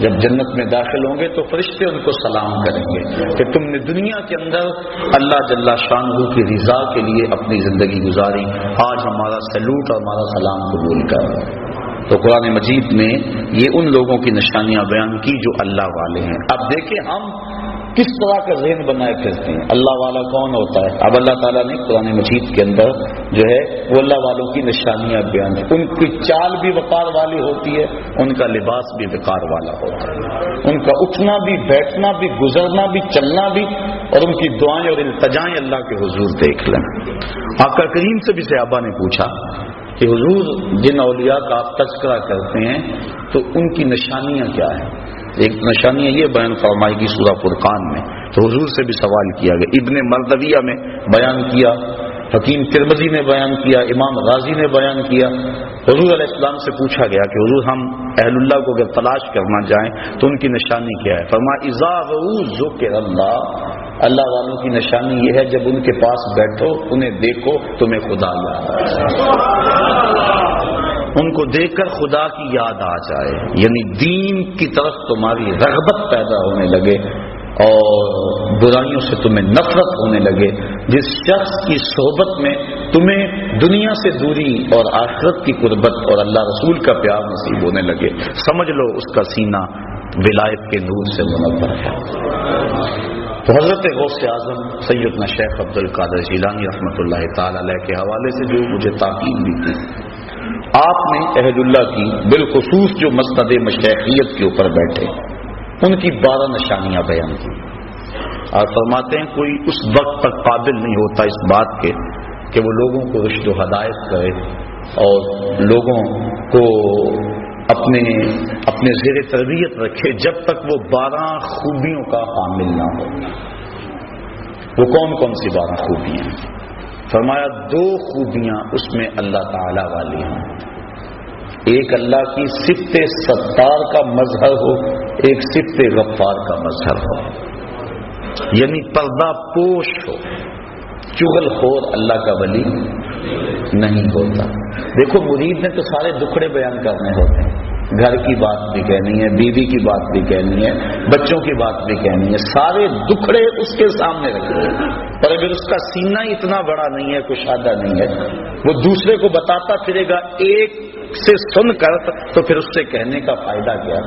جب جنت میں داخل ہوں گے تو فرشتے ان کو سلام کریں گے کہ تم نے دنیا کے اندر اللہ جل شانہ کی رضا کے لیے اپنی زندگی گزاری، آج ہمارا سلوٹ اور ہمارا سلام قبول کر. تو قرآن مجید میں یہ ان لوگوں کی نشانیاں بیان کی جو اللہ والے ہیں. اب دیکھیں ہم کس طرح کا ذہن بنائے پھرتے ہیں. اللہ والا کون ہوتا ہے؟ اب اللہ تعالیٰ نے قرآن مجید کے اندر جو ہے وہ اللہ والوں کی نشانیاں بیان کی. ان کی چال بھی وقار والی ہوتی ہے، ان کا لباس بھی وقار والا ہوتا ہے، ان کا اٹھنا بھی، بیٹھنا بھی، گزرنا بھی، چلنا بھی، اور ان کی دعائیں اور التجائیں اللہ کے حضور دیکھ لیں. آقا کریم سے بھی صحابہ نے پوچھا کہ حضور جن اولیاء کا آپ تذکرہ کرتے ہیں تو ان کی نشانیاں کیا ہیں؟ ایک نشانیاں یہ بیان فرمائی گی سورہ فرقان میں. تو حضور سے بھی سوال کیا گیا، ابن مردویہ میں بیان کیا، حکیم ترمذی نے بیان کیا، امام غازی نے بیان کیا. حضور علیہ السلام سے پوچھا گیا کہ حضور ہم اہل اللہ کو اگر تلاش کرنا جائیں تو ان کی نشانی کیا ہے؟ فرمایا اذا ذکر اللہ، اللہ والوں کی نشانی یہ ہے جب ان کے پاس بیٹھو، انہیں دیکھو، تمہیں خدا یاد آئے، ان کو دیکھ کر خدا کی یاد آ جائے، یعنی دین کی طرف تمہاری رغبت پیدا ہونے لگے اور برائیوں سے تمہیں نفرت ہونے لگے. جس شخص کی صحبت میں تمہیں دنیا سے دوری اور آخرت کی قربت اور اللہ رسول کا پیار نصیب ہونے لگے، سمجھ لو اس کا سینہ ولایت کے نور سے منور ہے. تو حضرت غوث اعظم سیدنا شیخ عبد القادر جیلانی رحمۃ اللہ تعالی علیہ کے حوالے سے جو مجھے تاکید بھی تھی، آپ نے اہل اللہ کی بالخصوص جو مسند مشایخیت کے اوپر بیٹھے ان کی 12 نشانیاں بیان کی. اور فرماتے ہیں کوئی اس وقت تک قابل نہیں ہوتا اس بات کے کہ وہ لوگوں کو رشد و ہدایت کرے اور لوگوں کو اپنے زیر تربیت رکھے جب تک وہ 12 خوبیوں کا حامل نہ ہو۔ وہ کون کون سی 12 خوبیاں؟ فرمایا 2 خوبیاں اس میں اللہ تعالی والی ہیں، ایک اللہ کی صفت ستار کا مظہر ہو، ایک صفت غفار کا مظہر ہو، یعنی پردہ پوش ہو، چغل خور اللہ کا ولی نہیں ہوتا۔ دیکھو مرید نے تو سارے دکھڑے بیان کرنے ہوتے ہیں، گھر کی بات بھی کہنی ہے، بیوی کی بات بھی کہنی ہے، بچوں کی بات بھی کہنی ہے، سارے دکھڑے اس کے سامنے رکھنے ہیں، پر اگر اس کا سینہ اتنا بڑا نہیں ہے، کشادہ نہیں ہے، وہ دوسرے کو بتاتا پھرے گا ایک سے سن کر تو پھر اس سے کہنے کا فائدہ کیا؟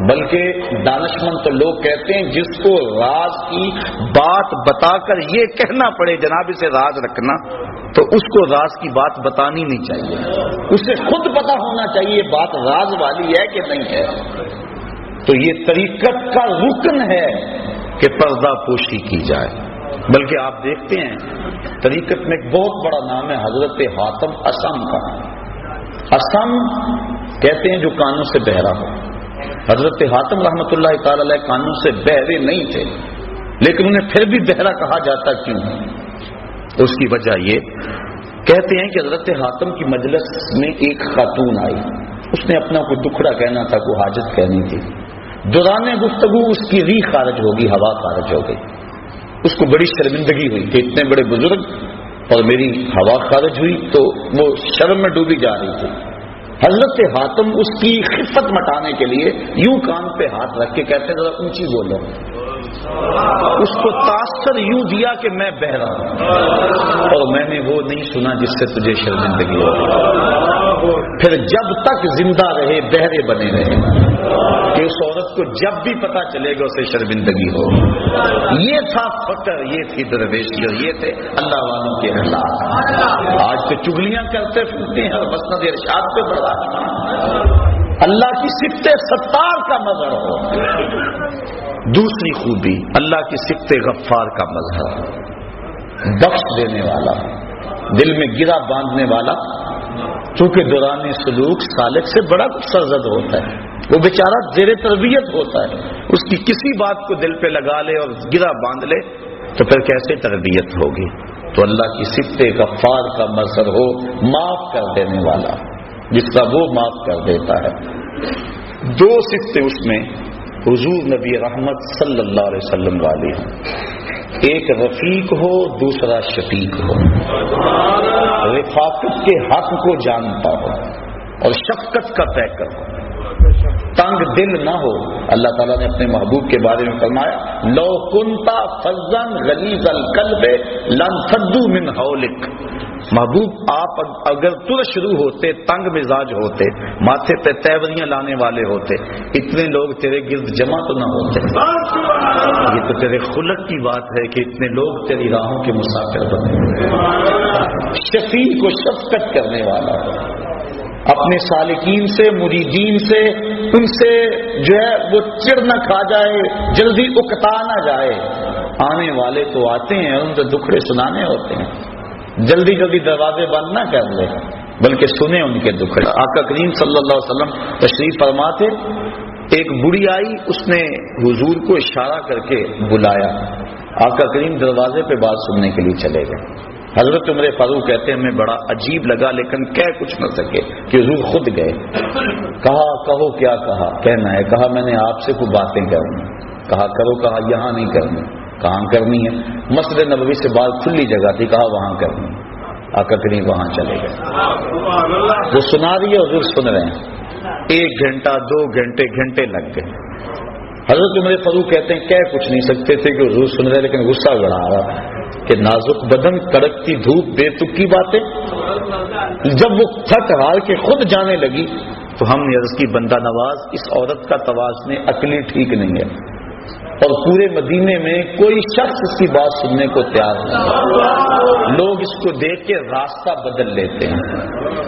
بلکہ دانشمند تو لوگ کہتے ہیں جس کو راز کی بات بتا کر یہ کہنا پڑے جناب اسے راز رکھنا، تو اس کو راز کی بات بتانی نہیں چاہیے، اسے خود پتا ہونا چاہیے یہ بات راز والی ہے کہ نہیں ہے۔ تو یہ طریقت کا رکن ہے کہ پردہ پوشی کی جائے۔ بلکہ آپ دیکھتے ہیں طریقت میں ایک بہت بڑا نام ہے حضرت حاتم اسم کا۔ اسم کہتے ہیں جو کانوں سے بہرا ہو۔ حضرت حاتم رحمۃ اللہ تعالی علیہ کانوں سے بہرے نہیں تھے، لیکن انہیں پھر بھی بہرا کہا جاتا کیوں؟ اس کی وجہ یہ کہتے ہیں کہ حضرت حاتم کی مجلس میں ایک خاتون آئی، اس نے اپنا کوئی دکھڑا کہنا تھا، کوئی حاجت کہنی تھی، دوران گفتگو اس کی ری خارج ہوگی، ہوا خارج ہو گئی، اس کو بڑی شرمندگی ہوئی کہ اتنے بڑے بزرگ اور میری ہوا خارج ہوئی، تو وہ شرم میں ڈوبی جا رہی تھی۔ حضرت حاتم اس کی خفت مٹانے کے لیے یوں کان پہ ہاتھ رکھ کے کہتے ہیں ذرا اونچی بولو، اس کو تاثر یوں دیا کہ میں بہرا ہوں اور میں نے وہ نہیں سنا جس سے تجھے شرمندگی ہو۔ پھر جب تک زندہ رہے بہرے بنے رہے کہ اس عورت کو جب بھی پتا چلے گا اسے شرمندگی ہو۔ یہ تھا فقر، یہ تھی درویشی، اور یہ تھے اللہ والوں کے اخلاق۔ آج تو چگلیاں کرتے پھرتے ہیں اور مسند ارشاد پہ بڑھا اللہ کی صفت ستار کا مظہر ہو۔ دوسری خوبی اللہ کی صفت غفار کا مظہر، بخش دینے والا، دل میں گرا باندھنے والا، چونکہ دوران سلوک سالک سے بڑا سرزد ہوتا ہے، وہ بیچارہ زیر تربیت ہوتا ہے، اس کی کسی بات کو دل پہ لگا لے اور گرا باندھ لے تو پھر کیسے تربیت ہوگی؟ تو اللہ کی صفت غفار کا مظہر ہو، معاف کر دینے والا، جس کا وہ معاف کر دیتا ہے۔ 2 صفتیں اس میں حضور نبی رحمت صلی اللہ علیہ وسلم والی ہیں، ایک رفیق ہو، دوسرا شفیق ہو، رفاقت کے حق کو جانتا ہو اور شفقت کا پیکر ہو، تنگ دل نہ ہو۔ اللہ تعالیٰ نے اپنے محبوب کے بارے میں فرمایا لو کنتا فظا غلیظ القلب لانفضوا من حولک، محبوب آپ اگر ترشرو ہوتے، تنگ مزاج ہوتے، ماتھے پہ تیوریاں لانے والے ہوتے، اتنے لوگ تیرے گرد جمع تو نہ ہوتے۔ یہ تو تیرے خلق کی بات ہے کہ اتنے لوگ تیری راہوں کے مسافر بنے۔ شفیق و شفقت کرنے والا، اپنے سالکین سے، مریدین سے، ان سے جو ہے وہ چڑ نہ کھا جائے، جلدی اکتا نہ جائے۔ آنے والے تو آتے ہیں، ان سے دکھڑے سنانے ہوتے ہیں، جلدی جلدی دروازے بند نہ کر لے بلکہ سنیں ان کے دکھڑے۔ آقا کریم صلی اللہ علیہ وسلم تشریف فرما تھے، ایک بوڑھی آئی، اس نے حضور کو اشارہ کر کے بلایا، آقا کریم دروازے پہ بات سننے کے لیے چلے گئے۔ حضرت عمر فاروق کہتے ہیں ہمیں بڑا عجیب لگا لیکن کہہ کچھ نہ سکے کہ حضور خود گئے۔ کہا کہو کیا کہا؟ کہنا ہے۔ کہا میں نے آپ سے کوئی باتیں کرنی۔ کہا کرو۔ کہا یہاں نہیں کرنی۔ کہاں کرنی ہے؟ مسجد نبوی سے بات کھلی جگہ تھی۔ کہا وہاں کرنی۔ آقا کریم وہاں چلے گئے، وہ سنا رہی ہے، حضور سن رہے ہیں۔ 1 گھنٹہ 2 گھنٹے گھنٹے لگ گئے۔ حضرت عمر فاروق کہتے ہیں کہہ کچھ نہیں سکتے تھے کہ حضور سن رہے، لیکن غصہ بڑھا رہا کہ نازک بدن، کڑکتی دھوپ، بے تک کی باتیں۔ جب وہ تھک ہار کے خود جانے لگی تو ہم نے عرض کی بندہ نواز، اس عورت کا توازن عقلی ٹھیک نہیں ہے، اور پورے مدینے میں کوئی شخص اس کی بات سننے کو تیار نہیں. لوگ اس کو دیکھ کے راستہ بدل لیتے ہیں.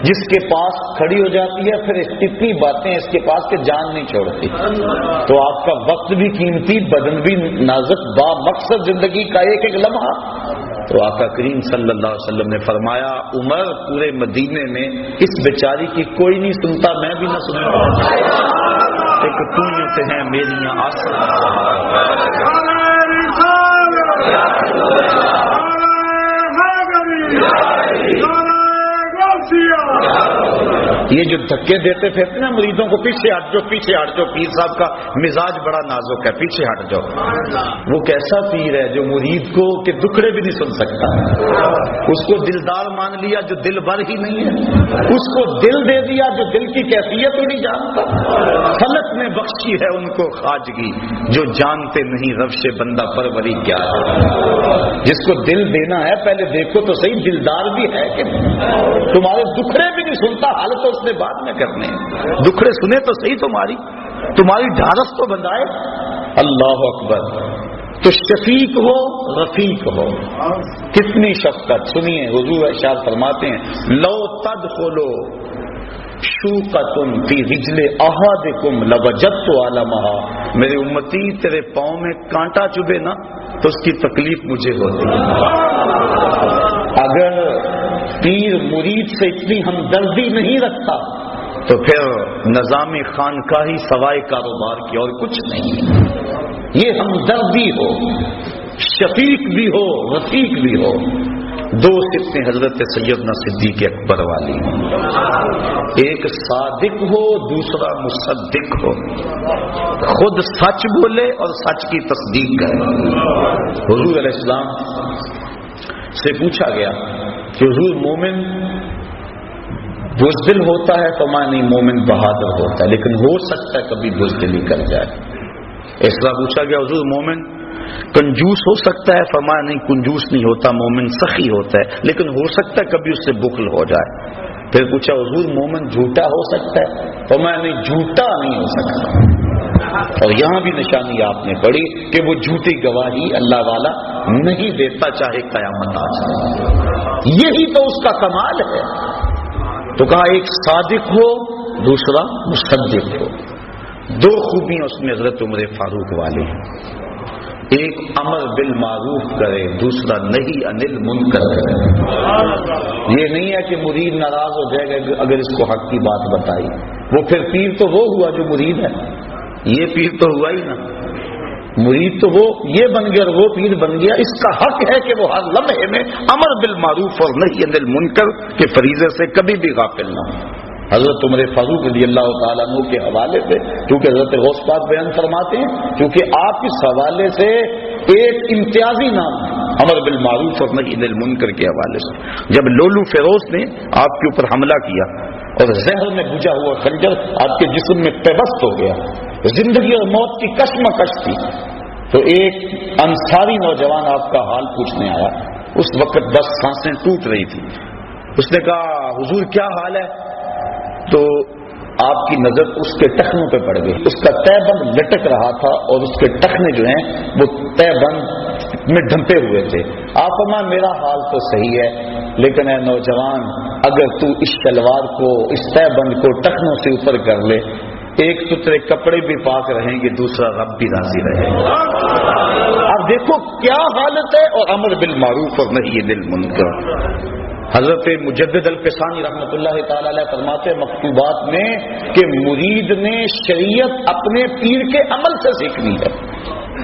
جس کے پاس کھڑی ہو جاتی ہے پھر اتنی باتیں اس کے پاس کہ جان نہیں چھوڑتی. تو آپ کا وقت بھی قیمتی، بدن بھی نازک، با مقصد زندگی کا ایک ایک لمحہ. تو آقا کریم صلی اللہ علیہ وسلم نے فرمایا عمر پورے مدینے میں اس بیچاری کی کوئی نہیں سنتا، میں بھی نہ سنتا. ایک تو سے ہیں میری آسان. یہ جو دھکے دیتے تھے نا مریدوں کو، پیچھے ہٹ جاؤ پیچھے ہٹ جاؤ، پیر صاحب کا مزاج بڑا نازک ہے، پیچھے ہٹ جاؤ. وہ کیسا پیر ہے جو مرید کو کہ دکھڑے بھی نہیں سن سکتا. اس کو دلدار مان لیا جو دل بھر ہی نہیں ہے، اس کو دل دے دیا جو دل کی کیفیت ہی نہیں جانتا. فلک نے بخشی ہے ان کو خواجگی جو جانتے نہیں روش بندہ پروری کیا ہے. جس کو دل دینا ہے پہلے دیکھو تو صحیح دلدار بھی ہے کہ تمہارے دکھڑے بھی نہیں سنتا، حالت تو اس نے بعد میں کرنے. دکھڑے سنے تو صحیح تمہاری ڈھارس تو بندائے. اللہ اکبر. تو شفیق ہو رفیق ہو، کتنی شفقت. سنیے حضور ارشاد فرماتے ہیں لو تدخلو شوقتن فی رجل احدکم لوجدت علمھا. میرے امتی تیرے پاؤں میں کانٹا چبھے نا تو اس کی تکلیف مجھے ہوتی ہے. اگر پیر مرید سے اتنی ہمدردی نہیں رکھتا تو پھر نظام خانقاہی سوائے کاروبار کی اور کچھ نہیں. یہ ہمدردی ہو، شفیق بھی ہو، رفیق بھی ہو. دو صفتیں حضرت سیدنا صدیق اکبر والی ہیں. ایک صادق ہو، دوسرا مصدق ہو. خود سچ بولے اور سچ کی تصدیق کرے. حضور علیہ السلام سے پوچھا گیا کہ حضور مومن بزدل ہوتا ہے؟ فرمایا نہیں، مومن بہادر ہوتا ہے، لیکن ہو سکتا ہے کبھی بزدلی کر جائے. اس طرح پوچھا گیا حضور مومن کنجوس ہو سکتا ہے؟ فرمایا نہیں، کنجوس نہیں ہوتا، مومن سخی ہوتا ہے، لیکن ہو سکتا ہے کبھی اس سے بخل ہو جائے. پھر پوچھا حضور مومن جھوٹا ہو سکتا ہے؟ فرمایا نہیں، جھوٹا نہیں ہو سکتا. اور یہاں بھی نشانی آپ نے پڑھی کہ وہ جھوٹی گواہی اللہ والا نہیں دیتا چاہے قیامت آ جائے. یہی تو اس کا کمال ہے. تو کہا ایک صادق ہو، دوسرا مصدق ہو. دو خوبیاں اس میں حضرت عمر فاروق والے ہیں. ایک امر بالمعروف کرے، دوسرا نہیں انل منکر کرے. یہ نہیں ہے کہ مرید ناراض ہو جائے گا اگر اس کو حق کی بات بتائی. وہ پھر پیر تو وہ ہوا جو مرید ہے، یہ پیر تو ہوا ہی نا. مرید تو وہ یہ بن گیا اور وہ پیر بن گیا. اس کا حق ہے کہ وہ ہر لمحے میں امر بالمعروف اور نہیں انل منکر کے فریضے سے کبھی بھی غافل نہ ہو. حضرت عمر فاروق رضی اللہ تعالیٰ عنہ کے حوالے سے، کیونکہ حضرت غوث پاک بیان فرماتے ہیں، کیونکہ آپ اس حوالے سے ایک امتیازی نام ہے امر بالمعروف اور نہی عن المنکر کے حوالے سے. جب لولو فیروز نے آپ کے اوپر حملہ کیا اور زہر میں بجھا ہوا خنجر آپ کے جسم میں پیوست ہو گیا، زندگی اور موت کی کشمکش تھی، تو ایک انصاری نوجوان آپ کا حال پوچھنے آیا. اس وقت بس سانسیں ٹوٹ رہی تھی. اس نے کہا حضور کیا حال ہے؟ تو آپ کی نظر اس کے ٹخنوں پہ پڑ گئی. اس کا تہ بند لٹک رہا تھا اور اس کے ٹخنے جو ہیں وہ تہ بند میں ڈھمپے ہوئے تھے. آپ فرمایا میرا حال تو صحیح ہے، لیکن اے نوجوان اگر تو اس شلوار کو، اس تہ بند کو ٹخنوں سے اوپر کر لے، ایک تو تیرے کپڑے بھی پاک رہیں گے، دوسرا رب بھی راضی رہے گا. اب دیکھو کیا حالت ہے. اور امر بالمعروف اور نہی عن المنکر. حضرت مجدد القسانی رحمۃ اللہ تعالی علیہ فرماتے ہیں مکتوبات میں کہ مرید نے شریعت اپنے پیر کے عمل سے سیکھنی ہے.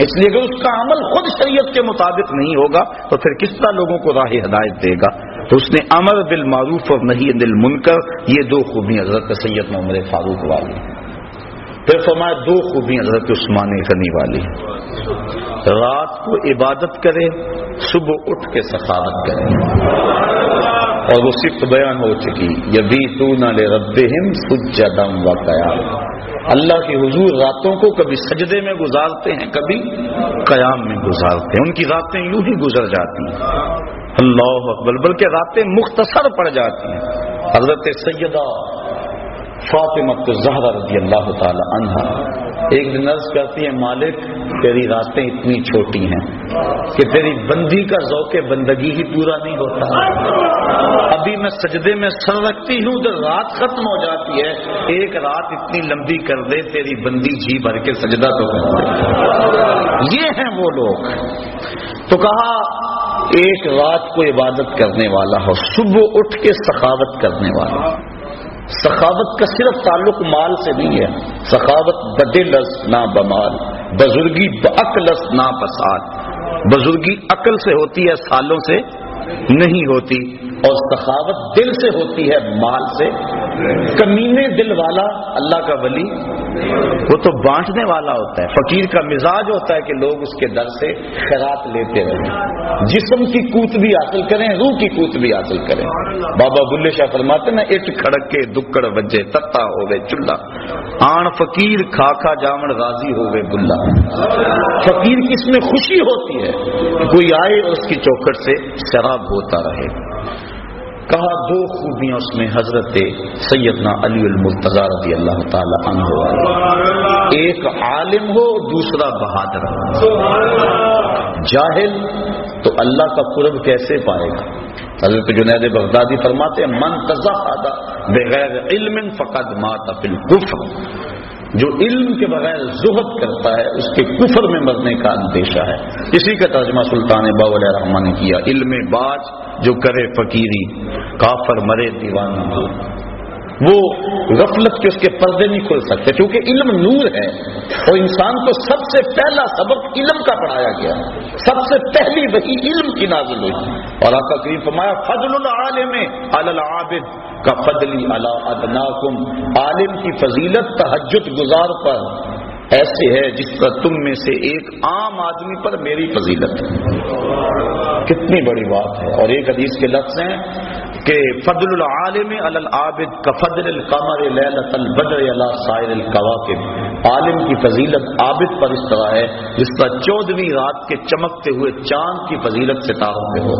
اس لیے اگر اس کا عمل خود شریعت کے مطابق نہیں ہوگا تو پھر کس طرح لوگوں کو راہ ہدایت دے گا. تو اس نے امر بالمعروف اور نہی عن المنکر، یہ دو خوبیاں حضرت سیدنا عمر فاروق والی. پھر فرمایا دو خوبیاں حضرت عثمان غنی والی. رات کو عبادت کرے، صبح اٹھ کے سخاوت کرے. اور وہ صفت بیان ہو چکی، یبیتون لربہم سجدا وقیاما. اللہ کے حضور راتوں کو کبھی سجدے میں گزارتے ہیں، کبھی قیام میں گزارتے ہیں. ان کی راتیں یوں ہی گزر جاتی ہیں. اللہ اکبر. بلکہ راتیں مختصر پڑ جاتی ہیں. حضرت سیدہ فاطمہ الزہرا رضی اللہ تعالی عنہا ایک دن عرض کرتی ہیں مالک تیری راتیں اتنی چھوٹی ہیں کہ تیری بندی کا ذوق بندگی ہی پورا نہیں ہوتا. ابھی میں سجدے میں سر رکھتی ہوں تو رات ختم ہو جاتی ہے. ایک رات اتنی لمبی کر دے تیری بندی جی بھر کے سجدہ تو کر دے. یہ ہیں وہ لوگ. تو کہا ایک رات کو عبادت کرنے والا ہو، صبح اٹھ کے سخاوت کرنے والا. سخاوت کا صرف تعلق مال سے نہیں ہے. سخاوت بدلس نہ بمال، بزرگی بعقلس نہ بسال. بزرگی عقل سے ہوتی ہے، سالوں سے نہیں ہوتی. اور سخاوت دل سے ہوتی ہے، مال سے. کمینے دل والا اللہ کا ولی وہ تو بانٹنے والا ہوتا ہے. فقیر کا مزاج ہوتا ہے کہ لوگ اس کے در سے خیرات لیتے رہیں، جسم کی قوت بھی حاصل کریں، روح کی قوت بھی حاصل کریں. بابا بلے شاہ فرماتے نا، اٹ کھڑک کے دکڑ وجے تتا ہو گئے چلہ، آن فقیر کھا کھا جامن غازی ہو گئے بلا. فقیر کی اس میں خوشی ہوتی ہے کہ کوئی آئے اور اس کی چوکھٹ سے شراب ہوتا رہے. کہا دو خوبیاں اس میں حضرت سیدنا علی المرتضی رضی اللہ تعالی عنہ ہو، ایک عالم ہو، دوسرا بہادر ہو. جاہل تو اللہ کا قرب کیسے پائے گا؟ حضرت جنید بغدادی فرماتے ہیں من تزہد بغیر علم فقد مات فی الکفر. جو علم کے بغیر زہد کرتا ہے اس کے کفر میں مرنے کا اندیشہ ہے. اسی کا ترجمہ سلطان باؤ علیہ رحمٰن نے کیا، علم باج جو کرے فقیری، کافر مرے دیوانہ. وہ غفلت کے اس کے پردے نہیں کھل سکتے، کیونکہ علم نور ہے. اور انسان کو سب سے پہلا سبق علم کا پڑھایا گیا، سب سے پہلی وحی علم کی نازل ہوئی. اور آقا کریم فرمایا فضل العالم علی العابد کا فضلی علی ادناکم. عالم کی فضیلت تہجد گزار پر ایسے ہے جس طرح تم میں سے ایک عام آدمی پر میری فضیلت ہے. کتنی بڑی بات ہے. اور ایک حدیث کے لفظ ہیں کہ فضل العالم علی العابد کفضل القمر لیلۃ البدر علی سائر الکواکب. عالم کی فضیلت عابد پر اس طرح ہے جس طرح 14ویں رات کے چمکتے ہوئے چاند کی فضیلت ستاروں پہ ہو.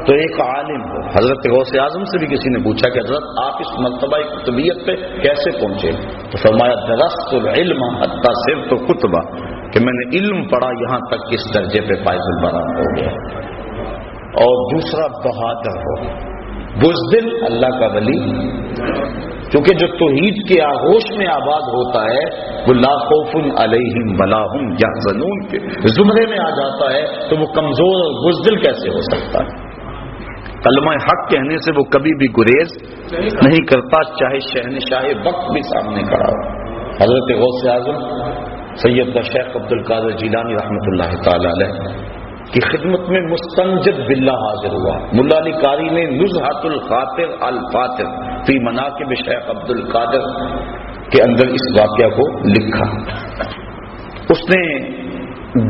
تو ایک عالم ہو. حضرت غوث اعظم سے بھی کسی نے پوچھا کہ حضرت آپ اس مرتبہ قطبیت پہ کیسے پہنچے؟ تو فرمایا درست العلم حتی صرت کتبہ، کہ میں نے علم پڑھا یہاں تک کہ اس درجے پہ فائز البرام ہو گیا. اور دوسرا بہادر ہو، بزدل اللہ کا ولی، کیونکہ جو توحید کے آغوش میں آباد ہوتا ہے وہ لا خوف علیہم ولا هم یحزنون کے زمرے میں آ جاتا ہے، تو وہ کمزور اور بزدل کیسے ہو سکتا ہے؟ کلمہ حق کہنے سے وہ کبھی بھی گریز نہیں کرتا، چاہے شہنشاہ وقت بھی سامنے کھڑا ہو. حضرت غوث اعظم سید شیخ عبد القادر جیلانی رحمۃ اللہ تعالی علیہ کی خدمت میں مستنجد باللہ حاضر ہوا. ملا علی قاری نے نزہۃ الخاطر الفاتر فی مناقب شیخ عبد القادر کے اندر اس واقعہ کو لکھا. اس نے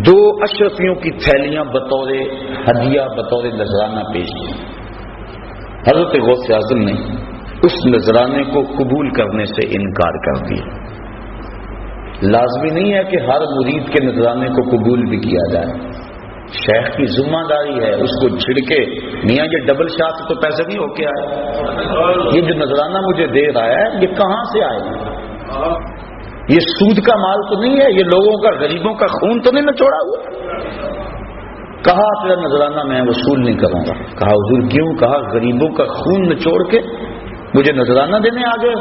2 اشرفیوں کی تھیلیاں بطور ہدیہ بطور نذرانہ پیش کی. حضرت غوث اعظم نے اس نذرانے کو قبول کرنے سے انکار کر دیا. لازمی نہیں ہے کہ ہر مرید کے نذرانے کو قبول بھی کیا جائے. شیخ کی ذمہ داری ہے اس کو چھڑکے، میاں یہ ڈبل شاہ سے تو پیسے نہیں ہو کے آئے، یہ جو نذرانہ مجھے دے رہا ہے یہ کہاں سے آئے؟ یہ سود کا مال تو نہیں ہے، یہ لوگوں کا غریبوں کا خون تو نہیں نچوڑا ہوا؟ کہا تیرا نذرانہ میں وصول نہیں کروں گا. کہا حضور کیوں؟ کہا غریبوں کا خون نچوڑ کے مجھے نذرانہ دینے آ گئے.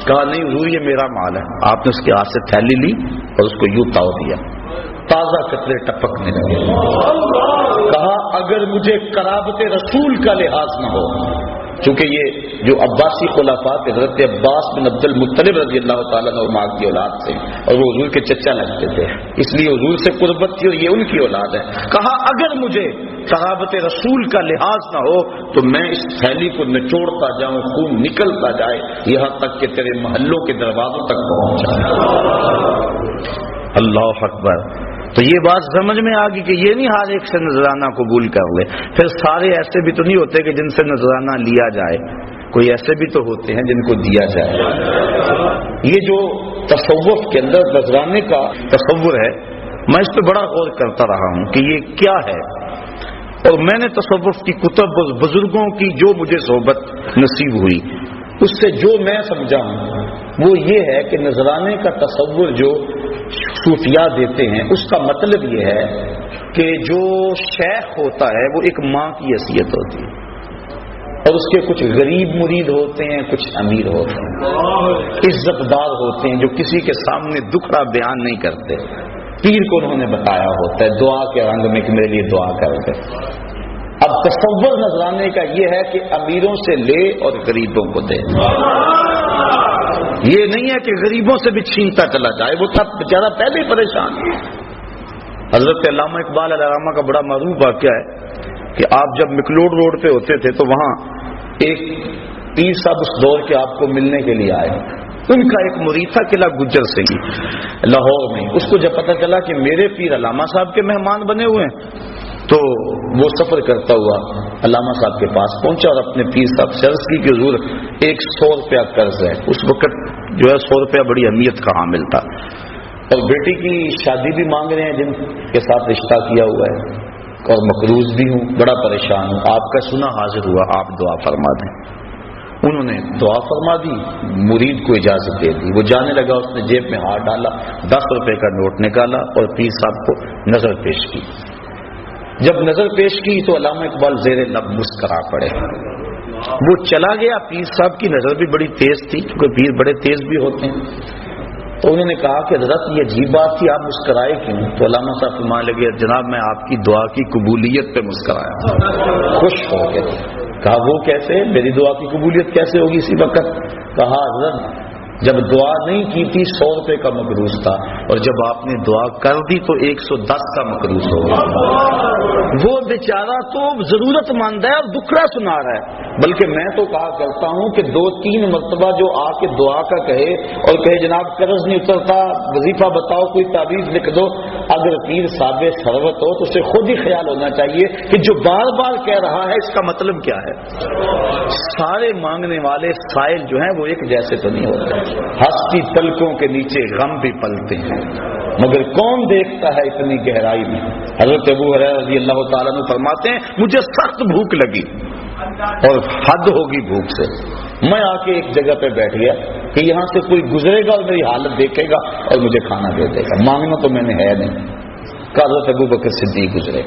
کہا نہیں حضور یہ میرا مال ہے. آپ نے اس کے ہاتھ سے تھیلی لی اور اس کو یوں تاؤ دیا، تازہ قطرے ٹپکنے لگے. کہا اگر مجھے قرابت رسول کا لحاظ نہ ہو، چونکہ یہ جو عباسی خلفاء حضرت عباس بن عبد المطلب رضی اللہ تعالیٰ عنہ کی اولاد سے، اور وہ حضور کے چچا لگتے تھے، اس لیے حضور سے قربت تھی اور یہ ان کی اولاد ہے. کہا اگر مجھے قرابت رسول کا لحاظ نہ ہو تو میں اس تھیلی کو نچوڑتا جاؤں، خون نکلتا جائے یہاں تک کہ تیرے محلوں کے دروازوں تک پہنچ جائے. اللہ اکبر. تو یہ بات سمجھ میں آ گئی کہ یہ نہیں ہر ایک سے نذرانہ قبول کر لے. پھر سارے ایسے بھی تو نہیں ہوتے کہ جن سے نذرانہ لیا جائے، کوئی ایسے بھی تو ہوتے ہیں جن کو دیا جائے. یہ جو تصوف کے اندر نذرانے کا تصور ہے، میں اس پہ بڑا غور کرتا رہا ہوں کہ یہ کیا ہے. اور میں نے تصوف کی کتب بزرگوں کی جو مجھے صحبت نصیب ہوئی اس سے جو میں سمجھا ہوں وہ یہ ہے کہ نذرانے کا تصور جو صوفیاء دیتے ہیں اس کا مطلب یہ ہے کہ جو شیخ ہوتا ہے وہ ایک ماں کی حیثیت ہوتی ہے، اور اس کے کچھ غریب مرید ہوتے ہیں، کچھ امیر ہوتے ہیں، عزت دار ہوتے ہیں جو کسی کے سامنے دکھڑا بیان نہیں کرتے، پیر کو انہوں نے بتایا ہوتا ہے دعا کے رنگ میں کہ میرے لیے دعا کر دے۔ اب تصور نذرانے کا یہ ہے کہ امیروں سے لے اور غریبوں کو دے، یہ نہیں ہے کہ غریبوں سے بھی چھینتا چلا جائے، وہ تھا بیچارہ پہلے ہی پریشان۔ حضرت علامہ اقبال علیہ رحمہ کا بڑا معروف واقعہ ہے کہ آپ جب مکلوڈ روڈ پہ ہوتے تھے تو وہاں ایک پیر صاحب اس دور کے آپ کو ملنے کے لیے آئے، ان کا ایک مرید تھا قلعہ گجر سنگھی لاہور میں۔ اس کو جب پتہ چلا کہ میرے پیر علامہ صاحب کے مہمان بنے ہوئے ہیں تو وہ سفر کرتا ہوا علامہ صاحب کے پاس پہنچا اور اپنے پیر صاحب سے عرض کی کہ حضور 100 روپیہ قرض ہے۔ اس وقت جو ہے 100 روپیہ بڑی اہمیت کا حامل تھا، اور بیٹی کی شادی بھی مانگ رہے ہیں جن کے ساتھ رشتہ کیا ہوا ہے، اور مقروض بھی ہوں، بڑا پریشان ہوں، آپ کا سنا حاضر ہوا، آپ دعا فرما دیں۔ انہوں نے دعا فرما دی، مرید کو اجازت دے دی، وہ جانے لگا، اس نے جیب میں ہاتھ ڈالا، 10 روپے کا نوٹ نکالا اور پیر صاحب کو نظر پیش کی۔ جب نظر پیش کی تو علامہ اقبال زیر لب مسکرا پڑے۔ وہ چلا گیا، پیر صاحب کی نظر بھی بڑی تیز تھی کیونکہ پیر بڑے تیز بھی ہوتے ہیں، تو انہوں نے کہا کہ حضرت یہ عجیب بات تھی، آپ مسکرائے کیوں؟ تو علامہ صاحب فرمانے لگے جناب میں آپ کی دعا کی قبولیت پہ مسکرایا، خوش ہو گئے۔ کہا وہ کیسے؟ میری دعا کی قبولیت کیسے ہوگی اسی وقت؟ کہا حضرت جب دعا نہیں کی تھی 100 روپے کا مقروض تھا، اور جب آپ نے دعا کر دی تو 110 کا مقروض ہو گیا۔ وہ بیچارہ تو ضرورت مند ہے اور دکھڑا سنا رہا ہے، بلکہ میں تو کہا کرتا ہوں کہ 2-3 مرتبہ جو آ کے دعا کا کہے اور کہے جناب قرض نہیں اترتا، وظیفہ بتاؤ، کوئی تعویذ لکھ دو، اگر پیر صاحب ثروت ہو تو اسے خود ہی خیال ہونا چاہیے کہ جو بار بار کہہ رہا ہے اس کا مطلب کیا ہے۔ سارے مانگنے والے سائل جو ہیں وہ ایک جیسے تو نہیں ہوتے، ہستی پلکوں کے نیچے غم بھی پلتے ہیں، مگر کون دیکھتا ہے اتنی گہرائی میں۔ حضرت ابو ہریرہ رضی اللہ تعالیٰ عنہ فرماتے ہیں مجھے سخت بھوک لگی اور حد ہوگی بھوک سے، میں آ کے ایک جگہ پہ بیٹھ گیا کہ یہاں سے کوئی گزرے گا اور میری حالت دیکھے گا اور مجھے کھانا دے دے گا، مانگنا تو میں نے ہے نہیں۔ کہ حضرت ابو بکر صدیق گزرے،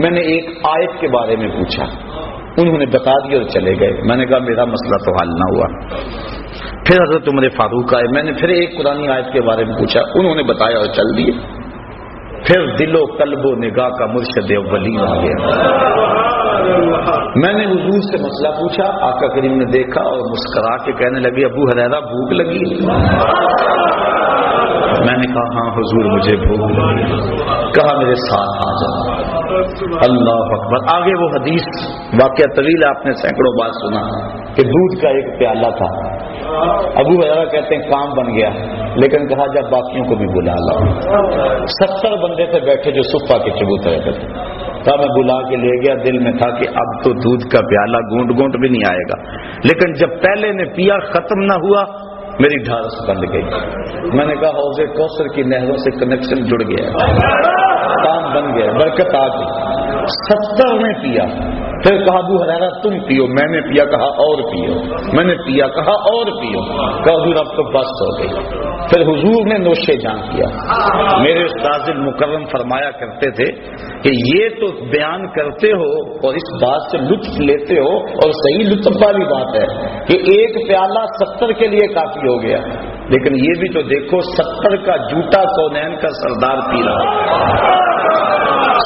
میں نے ایک آیت کے بارے میں پوچھا، انہوں نے بتا دیا اور چلے گئے۔ میں نے کہا میرا مسئلہ تو حل نہ ہوا۔ پھر حضرت عمر فاروق آئے، میں نے پھر ایک قرآن آیت کے بارے میں پوچھا، انہوں نے بتایا اور چل دیے۔ پھر دل و قلب و نگاہ کا مرشد اولین آ گیا۔ میں نے حضور سے مسئلہ پوچھا، آقا کریم نے دیکھا اور مسکرا کے کہنے لگے ابو ہریرہ بھوک لگی؟ میں نے کہا ہاں حضور مجھے بھوک لگی۔ کہا میرے ساتھ آ جاؤ۔ اللہ اکبر۔ آگے وہ حدیث واقعہ طویل آپ نے سینکڑوں بار سنا کہ دودھ کا ایک پیالہ تھا، ابو ہریرہ کہتے ہیں کام بن گیا، لیکن کہا جب باقیوں کو بھی بلا لاؤ۔ 70 بندے تھے بیٹھے جو صفہ کے چبوترے پہ تھے، تھا میں بلا کے لے گیا، دل میں تھا کہ اب تو دودھ کا پیالہ گونٹ گونٹ بھی نہیں آئے گا، لیکن جب پہلے نے پیا ختم نہ ہوا میری ڈھارس بند گئی۔ میں نے کہا حوض کوثر کی نہروں سے کنیکشن جڑ گیا، کام بن گیا، برکت آ گئی۔ 70 نے پیا، پھر کہا ابو ہریرہ تم پیو، میں نے پیا، کہا اور پیو، میں نے پیا، کہا اور پیو، کہا حضور اب تو بس ہو گئی۔ پھر حضور نے نوشے جان کیا۔ میرے استاد مکرم فرمایا کرتے تھے کہ یہ تو بیان کرتے ہو اور اس بات سے لطف لیتے ہو، اور صحیح لطف والی بات ہے کہ ایک پیالہ 70 کے لیے کافی ہو گیا، لیکن یہ بھی تو دیکھو 70 کا جھوٹا کونین کا سردار پی رہا،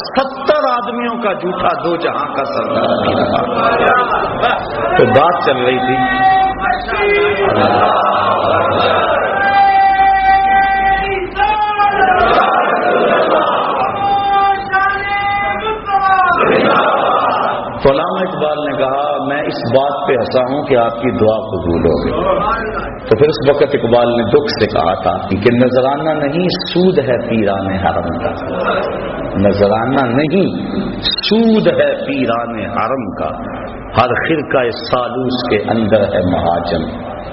70 آدمیوں کا جھوٹا دو جہاں کا سردار پی رہا۔ تو بات چل رہی تھی تو علامہ اقبال نے کہا میں اس بات پہ ہنسا ہوں کہ آپ کی دعا قبول ہو گئی۔ تو پھر اس وقت اقبال نے دکھ سے کہا تھا کہ نذرانہ نہیں سود ہے پیران حرم کا، نذرانہ نہیں سود ہے پیران حرم کا، ہر خرقہ سالوس کے اندر ہے مہاجن،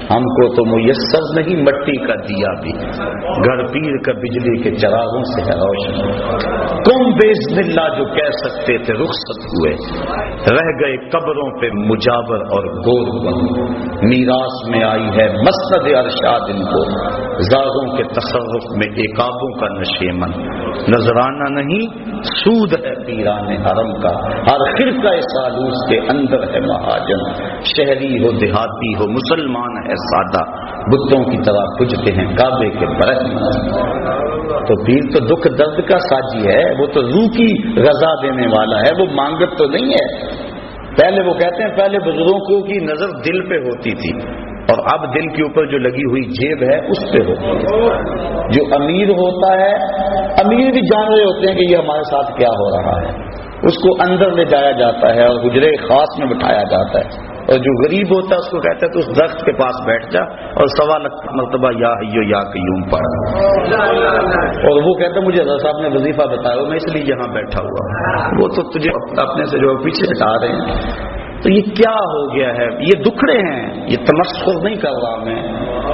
ہم کو تو میسر نہیں مٹی کا دیا بھی، گھر پیر کا بجلی کے چراغوں سے ہے روشن، کون باذن اللہ جو کہہ سکتے تھے رخصت ہوئے، رہ گئے قبروں پہ مجاور اور گور بند۔ میراث میں آئی ہے مسند ارشاد ان کو، زاغوں کے تصرف میں ایکابوں کا نشیمن۔ نذرانہ نہیں سود ہے پیران حرم کا، ہر خرقہ سالوس کے اندر ہے مہاجن۔ شہری ہو دیہاتی ہو مسلمان ہے سادہ، بتوں کی طرح پوجتے ہیں کعبے کے برہنہ۔ تو پیر تو دکھ درد کا ساجی ہے، وہ تو روح کی غذا دینے والا ہے، وہ مانگت تو نہیں ہے۔ پہلے وہ کہتے ہیں پہلے بزرگوں کی نظر دل پہ ہوتی تھی، اور اب دل کے اوپر جو لگی ہوئی جیب ہے اس پہ ہوتی ہے۔ جو امیر ہوتا ہے، امیر بھی جان رہے ہوتے ہیں کہ یہ ہمارے ساتھ کیا ہو رہا ہے، اس کو اندر لے جایا جاتا ہے اور حجرے خاص میں بٹھایا جاتا ہے، اور جو غریب ہوتا ہے اس کو کہتا ہے تو اس درخت کے پاس بیٹھ جا اور 1.25 مرتبہ یا حیو یا قیوم پڑھ، اور وہ کہتا ہے مجھے حضرت صاحب نے وظیفہ بتایا میں اس لیے یہاں بیٹھا ہوا ہوں۔ وہ تو تجھے اپنے سے جو پیچھے ہٹا رہے ہیں۔ تو یہ کیا ہو گیا ہے؟ یہ دکھڑے ہیں، یہ تمسخر نہیں کر رہا میں،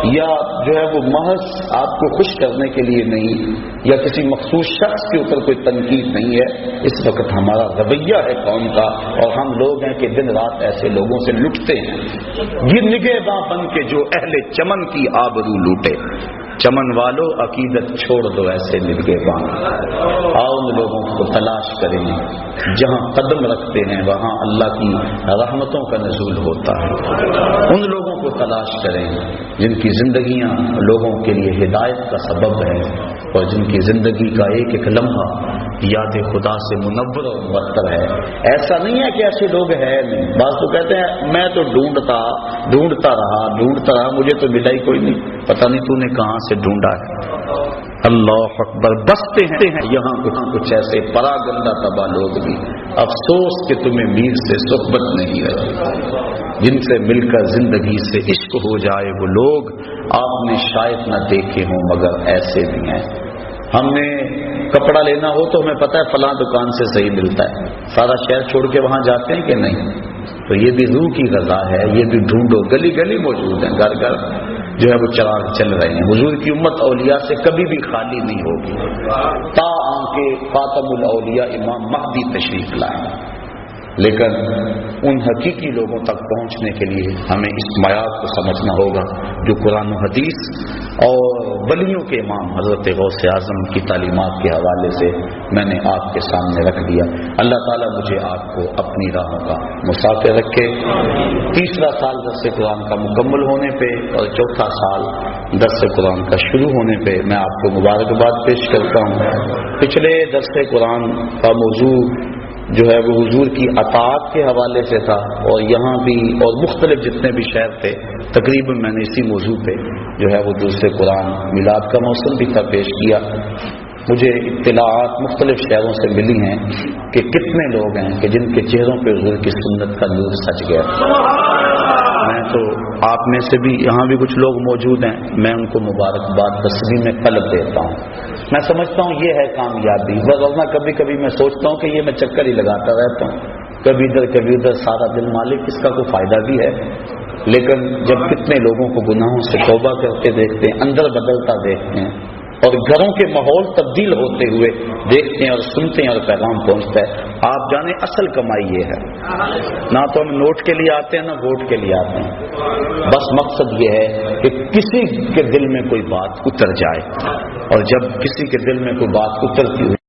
یا جو ہے وہ محض آپ کو خوش کرنے کے لیے نہیں، یا کسی مخصوص شخص کے اوپر کوئی تنقید نہیں ہے۔ اس وقت ہمارا رویہ ہے قوم کا، اور ہم لوگ ہیں کہ دن رات ایسے لوگوں سے لٹتے ہیں، یہ نگہباں بن کے جو اہل چمن کی آبرو لوٹے۔ چمن والو عقیدت چھوڑ دو ایسے نگہباں، آؤ ان لوگوں کو تلاش کریں، جہاں قدم رکھتے ہیں وہاں اللہ کی رحمتوں کا نزول ہوتا ہے۔ ان لوگوں کو تلاش کریں جن کی زندگیاں لوگوں کے لیے ہدایت کا سبب ہے، اور جن کی زندگی کا ایک ایک لمحہ یاد خدا سے منور اور معطر ہے۔ ایسا نہیں ہے کہ ایسے لوگ ہیں نہیں، بعض تو کہتے ہیں میں تو ڈھونڈتا رہا مجھے تو ملا ہی کوئی نہیں، پتہ نہیں تو نے کہاں سے ڈھونڈا ہے۔ اللہ اکبر، بستے ہیں یہاں کچھ ایسے پراگندہ تباہ لوگ بھی، افسوس کہ تمہیں میر سے صحبت نہیں ہے، جن سے مل کر زندگی سے عشق ہو جائے وہ لوگ آپ نے شاید نہ دیکھے ہوں مگر ایسے بھی ہیں۔ ہم نے کپڑا لینا ہو تو ہمیں پتہ ہے فلاں دکان سے صحیح ملتا ہے، سارا شہر چھوڑ کے وہاں جاتے ہیں کہ نہیں؟ تو یہ بھی روح کی غذا ہے، یہ بھی ڈھونڈو، گلی گلی موجود ہیں، گھر گھر جو ہے وہ چراغ چل رہے ہیں۔ حضور کی امت اولیاء سے کبھی بھی خالی نہیں ہوگی تا آنکہ خاتم الاولیاء امام مہدی تشریف لائیں، لیکن ان حقیقی لوگوں تک پہنچنے کے لیے ہمیں اس معیار کو سمجھنا ہوگا جو قرآن و حدیث اور ولیوں کے امام حضرت غوث اعظم کی تعلیمات کے حوالے سے میں نے آپ کے سامنے رکھ دیا۔ اللہ تعالیٰ مجھے آپ کو اپنی راہوں کا مسافر رکھے۔ تیسرا سال درس قرآن کا مکمل ہونے پہ اور چوتھا سال درس قرآن کا شروع ہونے پہ میں آپ کو مبارکباد پیش کرتا ہوں۔ پچھلے درس قرآن کا موضوع جو ہے وہ حضور کی اطاعت کے حوالے سے تھا، اور یہاں بھی اور مختلف جتنے بھی شہر تھے تقریباً میں نے اسی موضوع پہ جو ہے وہ دوسرے قرآن میلاد کا موسم بھی تھا پیش کیا۔ مجھے اطلاعات مختلف شہروں سے ملی ہیں کہ کتنے لوگ ہیں کہ جن کے چہروں پہ حضور کی سنت کا نور سج گیا۔ میں تو آپ میں سے بھی یہاں بھی کچھ لوگ موجود ہیں، میں ان کو مبارکباد تسلیم قلب دیتا ہوں۔ میں سمجھتا ہوں یہ ہے کامیابی، ورنہ کبھی کبھی میں سوچتا ہوں کہ یہ میں چکر ہی لگاتا رہتا ہوں، کبھی ادھر سارا دل مالک، اس کا کوئی فائدہ بھی ہے؟ لیکن جب کتنے لوگوں کو گناہوں سے توبہ کرتے دیکھتے ہیں، اندر بدلتا دیکھتے ہیں، اور گھروں کے ماحول تبدیل ہوتے ہوئے دیکھتے ہیں اور سنتے ہیں اور پیغام پہنچتا ہے، آپ جانیں اصل کمائی یہ ہے۔ نہ تو ہم نوٹ کے لیے آتے ہیں نہ ووٹ کے لیے آتے ہیں، بس مقصد یہ ہے کہ کسی کے دل میں کوئی بات اتر جائے، اور جب کسی کے دل میں کوئی بات اترتی ہوئی